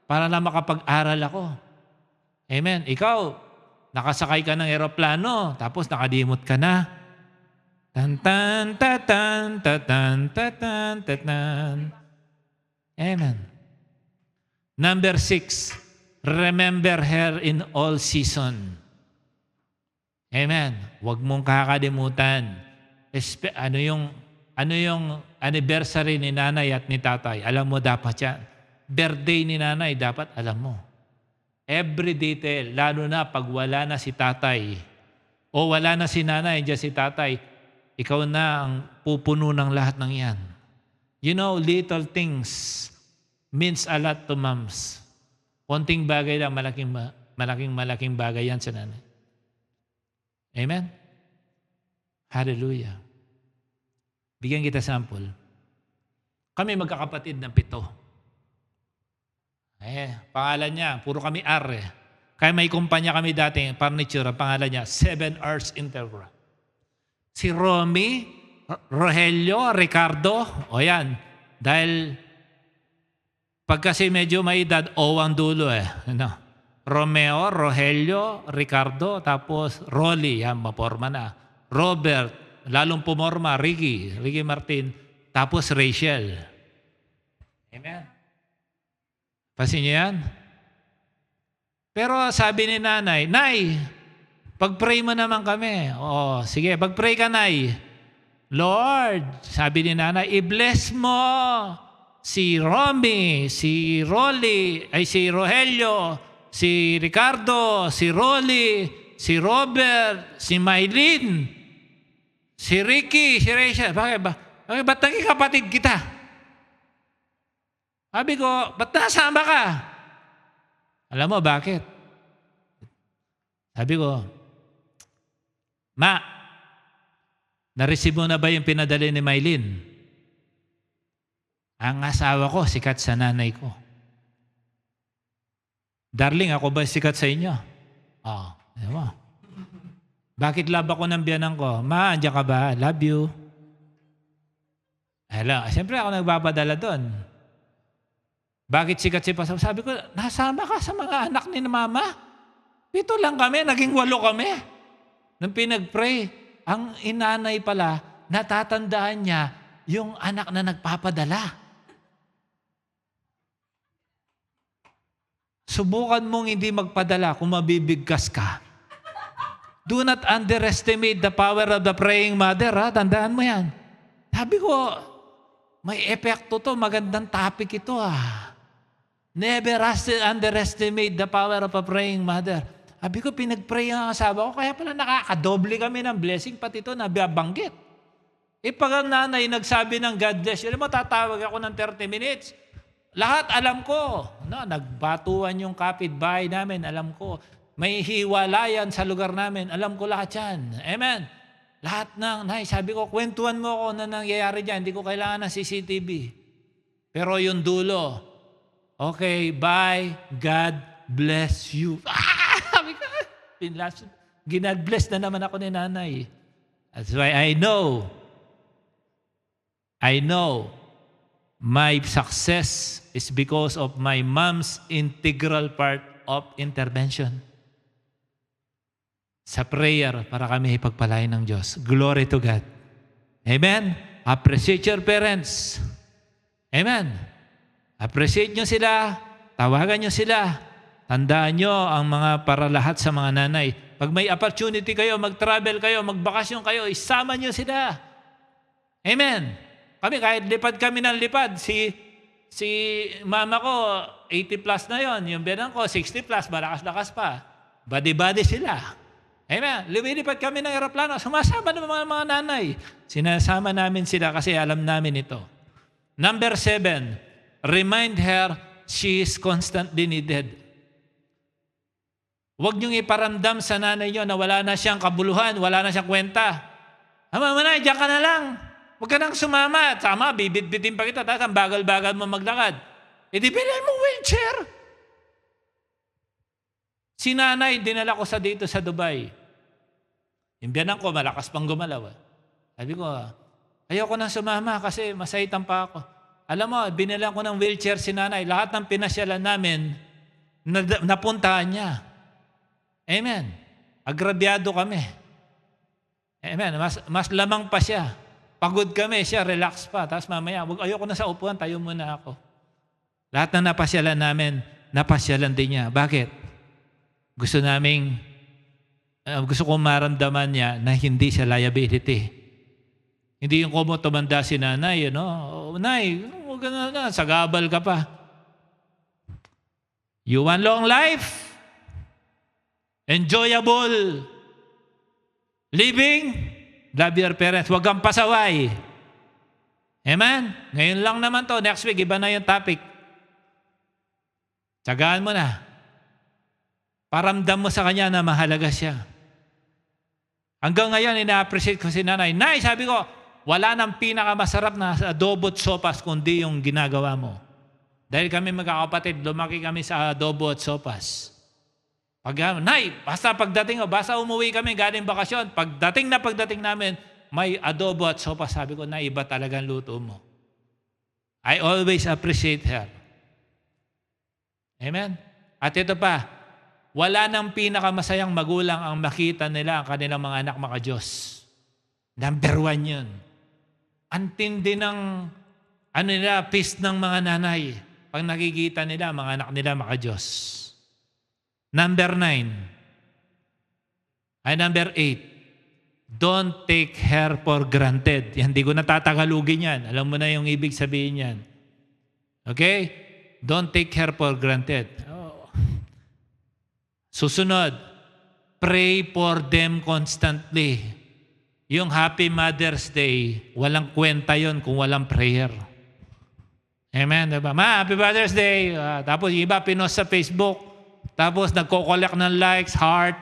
para lang makapag-aral ako. Amen. Ikaw, nakasakay ka ng eroplano, tapos nakadimot ka na. Tan-tan, tatan, tatan, tatan, tatan. Amen. Number 6, remember her in all season. Amen. Huwag mong kakalimutan. Ano yung anniversary ni nanay at ni tatay? Alam mo dapat yan. Birthday ni nanay, dapat alam mo. Every detail, lalo na pag wala na si tatay o wala na si nanay, dyan si tatay, ikaw na ang pupuno ng lahat ng yan. You know, little things means a lot to moms. Konting bagay lang, malaking bagay yan sa nanay. Amen? Hallelujah. Bigyan kita sample. Kami magkakapatid ng 7. Pangalan niya, puro kami R eh. Kaya may kumpanya kami dating, furniture, ang pangalan niya, 7 R's Integra. Si Romy, Rogelio, Ricardo, o yan. Dahil pag kasi medyo may edad, O ang dulo eh. Ano? Romeo, Rogelio, Ricardo, tapos Rolly, yan, maporma na. Robert, lalong pumorma, Ricky Martin, tapos Rachel. Amen. Pasin niyo yan? Pero sabi ni nanay, Nay, pag-pray mo naman kami. Oo, sige, pag-pray ka, Nay. Lord, sabi ni nanay, i-bless mo si Romy, si Rolly, ay si Rogelio, si Ricardo, si Rolly, si Robert, si Mylene, si Ricky, si Rachel. Bakit naging kapatid kita? Sabi ko, ba't nasama ka? Alam mo bakit? Sabi ko, Ma, na-receive mo na ba yung pinadali ni Mylene? Ang asawa ko, sikat sa nanay ko. Darling, ako ba sikat sa inyo? Alam mo. Bakit love ako ng biyanan ko? Ma, andiyan ka ba? Love you. Siyempre ako nagpapadala doon. Bakit sikat si Pastor? Sabi ko, nasama ka sa mga anak ni Mama. 7 lang kami, naging 8 kami. Nung pinag-pray, ang inanay pala, natatandaan niya yung anak na nagpapadala. Subukan mong hindi magpadala kung mabibigkas ka. Do not underestimate the power of the praying mother. Tandaan mo yan. Sabi ko, may epekto to. Magandang topic ito. Never underestimate the power of a praying mother. Sabi ko, pinag-pray ang asawa ko, kaya pala nakakadoble kami ng blessing, pati ito nabibanggit. Pag ang nanay nagsabi ng God bless, alam mo, tatawag ako ng 30 minutes. Lahat alam ko. Nagbatuan yung kapitbahay namin, alam ko. May hiwalayan sa lugar namin, alam ko lahat yan. Amen. Lahat ng, sabi ko, kwentuhan mo ako na nangyayari dyan, hindi ko kailangan ng CCTV. Pero yung dulo, okay, bye, God bless you. Sabi ko, ginag-bless na naman ako ni nanay. That's why I know my success is because of my mom's integral part of intervention. Sa prayer para kami ipagpalain ng Diyos. Glory to God. Amen? Appreciate your parents. Amen? Appreciate nyo sila. Tawagan nyo sila. Tandaan nyo ang mga para lahat sa mga nanay. Pag may opportunity kayo, mag-travel kayo, magbakasyon kayo, isama nyo sila. Amen? Kami, kahit lipad kami ng lipad, si mama ko, 80 plus na yon. Yung biyanan ko, 60 plus, malakas-lakas pa. Body-body sila. Amen. Lumilipad kami ng aeroplano. Sumasama ng mga nanay. Sinasama namin sila kasi alam namin ito. Number 7, remind her she is constantly needed. Huwag niyong iparamdam sa nanay niyo na wala na siyang kabuluhan, wala na siyang kwenta. Mama na, diyan ka na lang. Huwag ka nang sumama. Sama, bibit-bitin pa kita. Tapos ang bagal-bagal mo maglakad. Bilhan mo wheelchair. Si nanay, dinala ko dito sa Dubai. Yung biyanan ko, malakas pang gumalaw. Sabi ko, ayoko nang sumama kasi masaitan pa ako. Alam mo, binilang ko ng wheelchair si nanay. Lahat ng pinasyalan namin, napuntahan niya. Amen. Agrabyado kami. Amen. Mas lamang pa siya. Pagod kami, siya relax pa. Tapos mamaya, ayoko na sa upuan, tayo muna ako. Lahat na napasyalan namin, napasyalan din niya. Bakit? Gusto kong maramdaman niya na hindi siya liability. Hindi yung kumo tumanda si nanay, Nay, huwag ka na, sagabal ka pa. You want long life? Enjoyable living? Love your parents. Huwag kang pasaway. Amen? Ngayon lang naman to. Next week, iba na yung topic. Tsagaan mo na. Paramdam mo sa kanya na mahalaga siya. Hanggang ngayon, ina-appreciate ko si nanay. Nay, sabi ko, wala nang pinakamasarap na adobo at sopas kundi yung ginagawa mo. Dahil kami magkakapatid, lumaki kami sa adobo at sopas. Nay, basta pagdating, basta umuwi kami galing bakasyon, pagdating namin, may adobo at sopas. Sabi ko, na iba talagang luto mo. I always appreciate her. Amen? At ito pa, wala nang pinakamasayang magulang ang makita nila ang kanilang mga anak maka-Diyos. Number 1 yun. Ang tindi ng peace ng mga nanay pag nakikita nila mga anak nila maka-Diyos. Number 8, don't take her for granted. Yan, hindi ko natatagalugin yan. Alam mo na yung ibig sabihin yan. Okay? Don't take her for granted. Susunod, pray for them constantly. Yung Happy Mother's Day, walang kwenta yon kung walang prayer. Amen? Diba? Ma, Happy Mother's Day. Tapos iba pinost sa Facebook. Tapos nagko-collect ng likes, heart,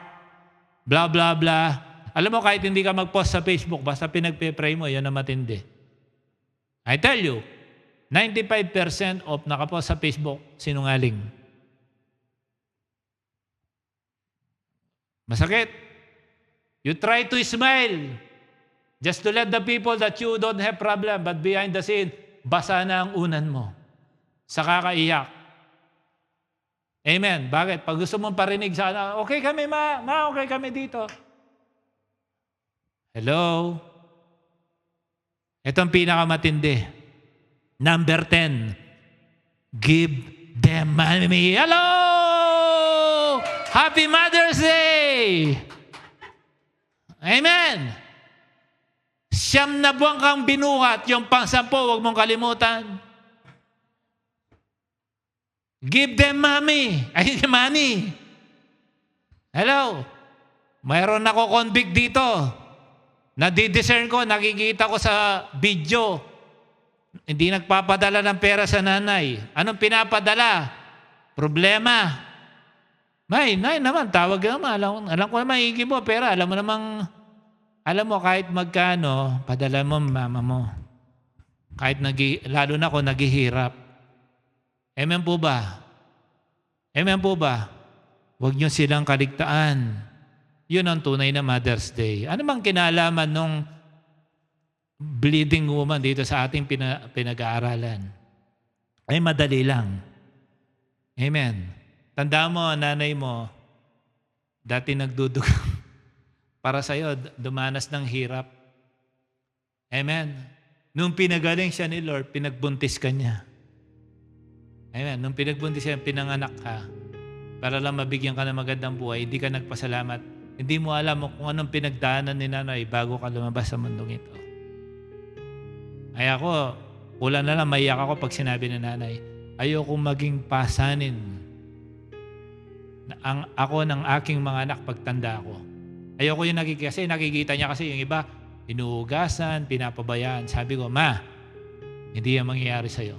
blah, blah, blah. Alam mo, kahit hindi ka mag-post sa Facebook, basta pinagpe-pray mo, yan na matindi. I tell you, 95% of nakapost sa Facebook, sinungaling. Masakit. You try to smile just to let the people that you don't have problem, but behind the scene, basa na ang unan mo. Sa kakaiyak. Amen. Bakit? Pag gusto mong parinig sana, okay kami ma, okay kami dito. Hello? Ito ang pinakamatindi. Number 10, give them money. Hello! Happy Mother's Day! Amen! 9 na buwan kang binuhat, yung pang-10, huwag mong kalimutan. Give them money. Hello? Mayroon ako convict dito. Nadi-discern ko, nakikita ko sa video. Hindi nagpapadala ng pera sa nanay. Anong pinapadala? Problema. Nay naman, tawag naman. Alam ko naman, higi mo pera. Alam mo kahit magkano, padala mo mama mo. Kahit lalo na ako naghihirap. Amen po ba? Amen po ba? Huwag niyo silang kaligtaan. Yun ang tunay na Mother's Day. Ano bang kinalaman nung bleeding woman dito sa ating pinag-aaralan? Ay madali lang. Amen. Tandaan mo, nanay mo, dati nagdudugo para sa'yo, dumanas ng hirap. Amen. Nung pinagaling siya ni Lord, pinagbuntis ka niya. Amen. Nung pinagbuntis siya, pinanganak ka, para lang mabigyan ka ng magandang buhay, hindi ka nagpasalamat. Hindi mo alam kung anong pinagdaanan ni nanay bago ka lumabas sa mundong ito. Ay ako, kulang na lang, maiyak ako pag sinabi ni nanay, ayokong maging pasanin ako ng aking mga anak pagtanda ko. Ayoko yung nakikita niya kasi yung iba, inuugasan, pinapabayaan. Sabi ko, Ma, hindi yan mangyayari sa'yo.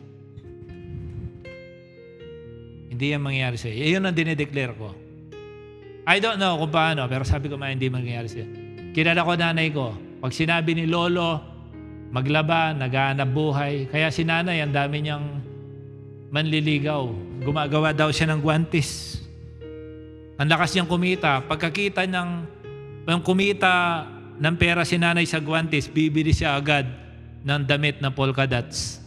Hindi yan mangyayari sa'yo. Iyon ang dinideclare ko. I don't know kung paano, pero sabi ko, Ma, hindi mangyayari sa'yo. Kilala ko nanay ko. Pag sinabi ni Lolo, maglaba, naghahanap buhay. Kaya si nanay, ang dami niyang manliligaw. Gumagawa daw siya ng guwantes. Ang lakas niyang kumita. Pagkakita ng kumita ng pera si nanay sa guwantes, bibili siya agad ng damit na polka dots.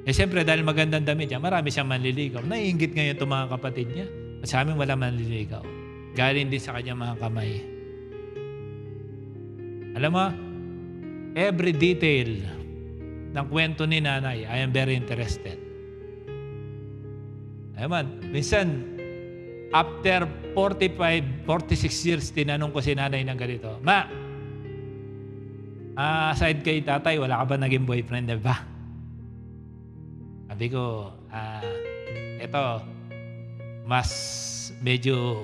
Siyempre, dahil magandang damit niya, marami siyang manliligaw. Naiinggit ngayon itong mga kapatid niya. At sa amin, wala manliligaw. Galing din sa kanyang mga kamay. Alam mo, every detail ng kwento ni nanay, I am very interested. Ayan, minsan, after 46 years, tinanong ko si nanay ng ganito, Ma, aside kay tatay, wala ka ba naging boyfriend, diba? Sabi ko, eto, mas medyo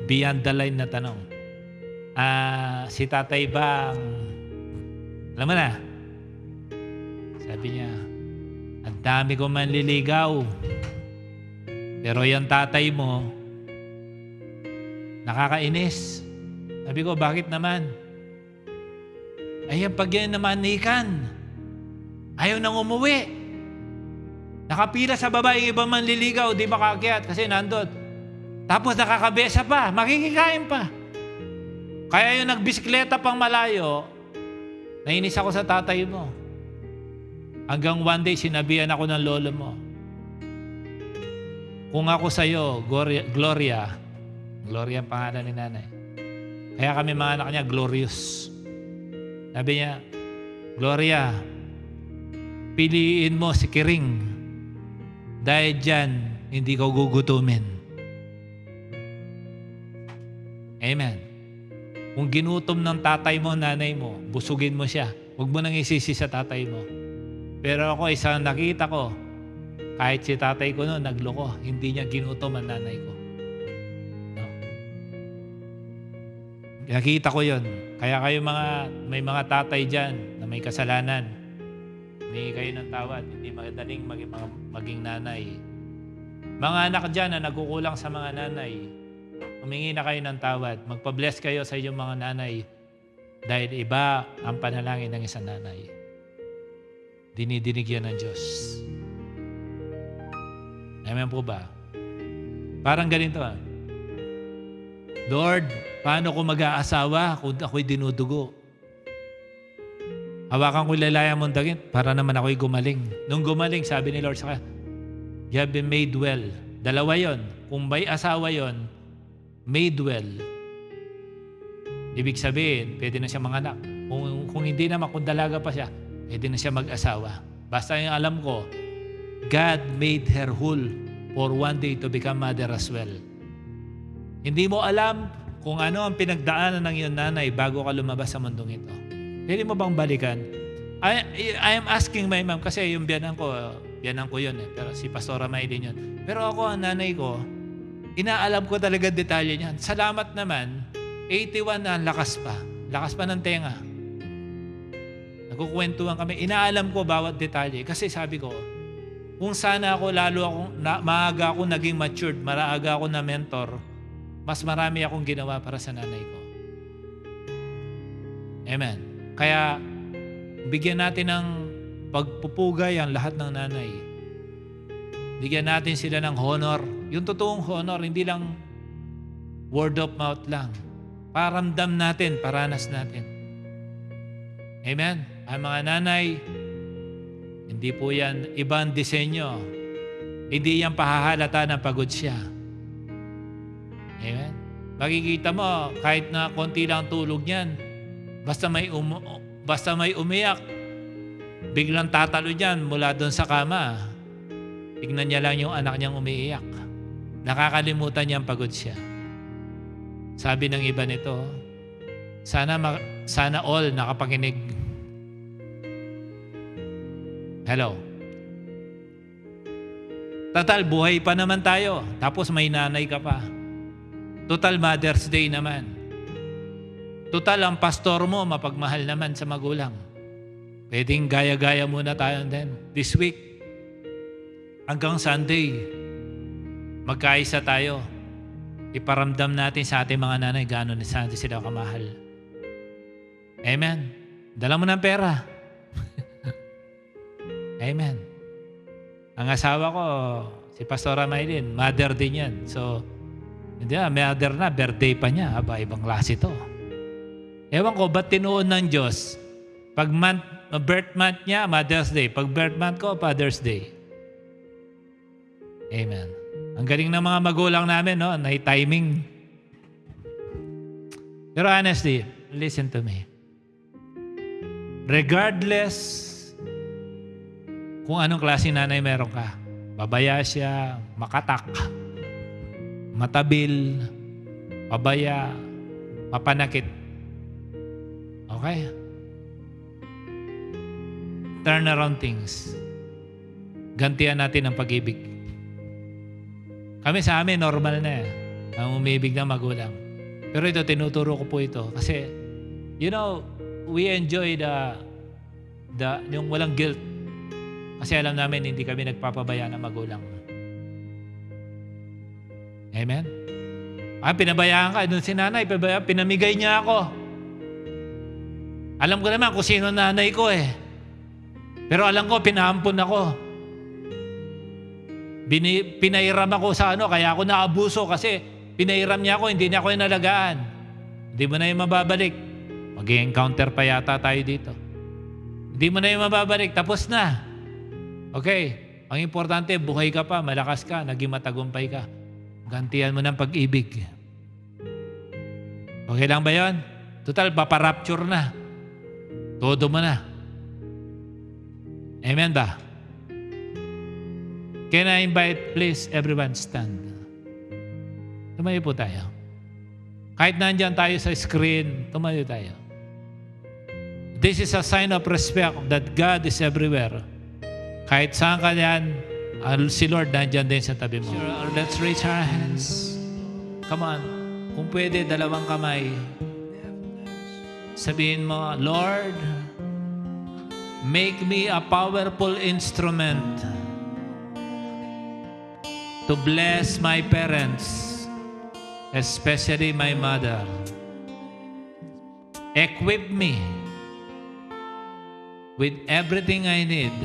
beyond the line na tanong. Si tatay ba alam mo na? Sabi niya, ang dami ko manliligaw. Pero yung tatay mo, nakakainis. Sabi ko, bakit naman? Ay, pag yan namanikan, ayaw nang umuwi. Nakapila sa baba, yung ibang manliligaw, di makaakyat kasi nandun. Tapos nakakabesa pa, makikikain pa. Kaya yung nagbisikleta pang malayo, nainis ako sa tatay mo. Hanggang one day, sinabihan ako ng lolo mo, kung ako sa'yo, Gloria ang pangalan ni nanay. Kaya kami mga anak niya, Glorious. Sabi niya, Gloria, piliin mo si Kiring. Dahil dyan, hindi ka gugutumin. Amen. Kung ginutom ng tatay mo, nanay mo, busugin mo siya. Huwag mo nang isisi sa tatay mo. Pero ako, isang nakita ko, kahit si tatay ko noon, nagloko, hindi niya ginutom ang nanay ko. No? Nakita ko yon. Kaya kayo may mga tatay dyan na may kasalanan, humingi kayo ng tawad, hindi madaling maging nanay. Mga anak dyan na nagkukulang sa mga nanay, humingi na kayo ng tawad. Magpa-bless kayo sa inyong mga nanay dahil iba ang panalangin ng isang nanay. Dinidinig yan ng Diyos. Amen po ba? Parang ganito Lord, paano ko mag-aasawa kung ako'y dinudugo? Hawakan ko lalayan mong dagit para naman ako'y gumaling. Nung gumaling, sabi ni Lord sa kanya, you have been made well. Dalawa yon. Kung may asawa yon, made well. Ibig sabihin, pwede na siya manganak. Kung hindi naman, kung dalaga pa siya, pwede na siya mag-asawa. Basta yung alam ko, God made her whole for one day to become mother as well. Hindi mo alam kung ano ang pinagdaanan ng iyong nanay bago ka lumabas sa mundong ito. Pwede mo bang balikan? I am asking my mom kasi yung biyanan ko yun pero si Pastora Maylin yun. Pero ako, ang nanay ko, inaalam ko talaga detalye niyan. Salamat naman, 81 na lakas pa ng tenga. Nagkukwentuhan kami, inaalam ko bawat detalye kasi sabi ko, kung sana ako maaga ako naging matured, maraaga ako na mentor, mas marami akong ginawa para sa nanay ko. Amen. Kaya, bigyan natin ng pagpupugay ang lahat ng nanay. Bigyan natin sila ng honor. Yung totoong honor, hindi lang word of mouth lang. Paramdam natin, paranas natin. Amen. Ang mga nanay, hindi po yan ibang disenyo. Hindi yan pahahalata ng pagod siya. Amen. Makikita mo, kahit na konti lang tulog niyan, basta may umiyak, biglang tatalo niyan mula doon sa kama. Tignan niya lang yung anak niyang umiiyak. Nakakalimutan niyang pagod siya. Sabi ng iba nito, sana all nakapakinig. Hello. Total, buhay pa naman tayo. Tapos may nanay ka pa. Total, Mother's Day naman. Total, ang pastor mo, mapagmahal naman sa magulang. Pwedeng gaya-gaya muna tayo din. This week, hanggang Sunday, magkaisa tayo. Iparamdam natin sa ating mga nanay gano'n natin sila kamahal. Amen. Dala mo ng pera. Amen. Ang asawa ko, si Pastora Maylin, mother din yan. So, hindi na, mother na, birthday pa niya. Aba, ibang klase to. Ewan ko, ba't tinuon ng Diyos? Pag birth month niya, Mother's Day. Pag birth month ko, Father's Day. Amen. Ang galing ng mga magulang namin, no? Na timing. Pero honestly, listen to me. Regardless kung anong klaseng nanay meron ka, babaya siya, makatak, matabil, pabaya, mapanakit. Okay? Turn around things. Gantian natin ang pag-ibig. Kami sa amin, normal na ang umibig ng magulang. Pero ito, tinuturo ko po ito. Kasi, you know, we enjoy yung walang guilt. Kasi alam namin, hindi kami nagpapabaya ng magulang. Amen? Pinabayaan ka. Doon si nanay, pinamigay niya ako. Alam ko naman kung sino nanay ko eh. Pero alam ko, pinaampun ako. Pinairam ako sa kaya ako naabuso kasi pinairam niya ako, hindi niya ako inalagaan. Hindi mo na yung mababalik. Mag-encounter pa yata tayo dito. Hindi mo na yung mababalik, tapos na. Okay, ang importante, buhay ka pa, malakas ka, naging matagumpay ka. Gantihan mo ng pag-ibig. Okay lang ba yun? Total, paparapture na. Todo mo na. Amen ba? Can I invite, please, everyone stand. Tumayo po tayo. Kahit nandyan tayo sa screen, tumayo tayo. This is a sign of respect that God is everywhere. Kahit saan ka yan, si Lord nandyan din sa tabi mo. Sure, let's raise our hands. Come on. Kung pwede, dalawang kamay. Sabihin mo, Lord, make me a powerful instrument to bless my parents, especially my mother. Equip me with everything I need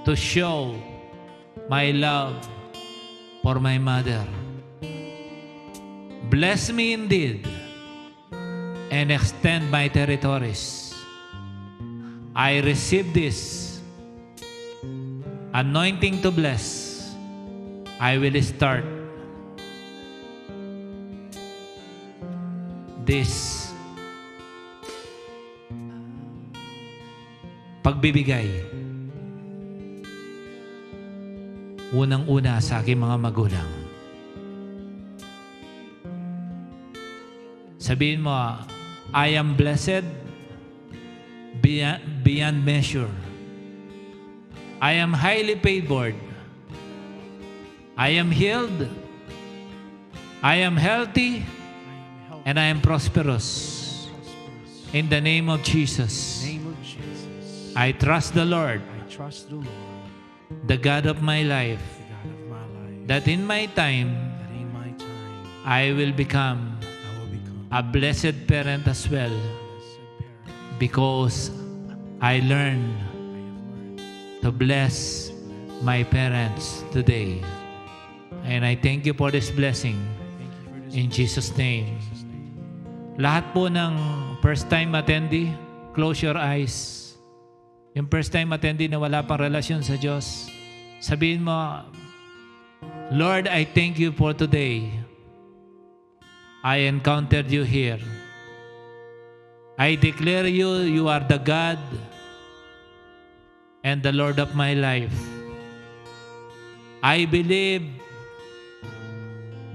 to show my love for my mother. Bless me indeed and extend my territories. I receive this anointing to bless. I will start this pagbibigay. Unang-una sa aking mga magulang. Sabihin mo, I am blessed beyond measure. I am highly favored. I am healed. I am healthy. And I am prosperous. In the name of Jesus. I trust the Lord. The God of my life. That in my time, I will become a blessed parent as well. Because I learned to bless my parents today. And I thank you for this blessing. In Jesus' name. Lahat po ng first time attendee, close your eyes. Yung first time attendee na wala pang relasyon sa Diyos, sabihin mo, Lord, I thank you for today. I encountered you here. I declare you are the God and the Lord of my life. I believe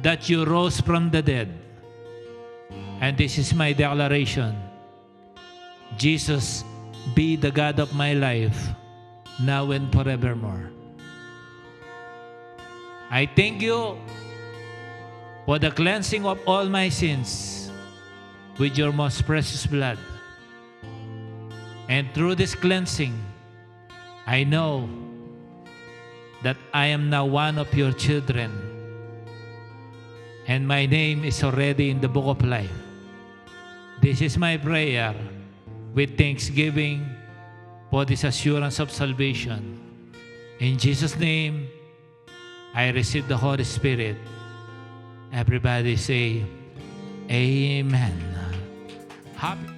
that you rose from the dead. And this is my declaration. Jesus, be the God of my life, now and forevermore. I thank you for the cleansing of all my sins with your most precious blood. And through this cleansing, I know that I am now one of your children. And my name is already in the book of life. This is my prayer with thanksgiving for this assurance of salvation. In Jesus' name, I receive the Holy Spirit. Everybody say, Amen. Happy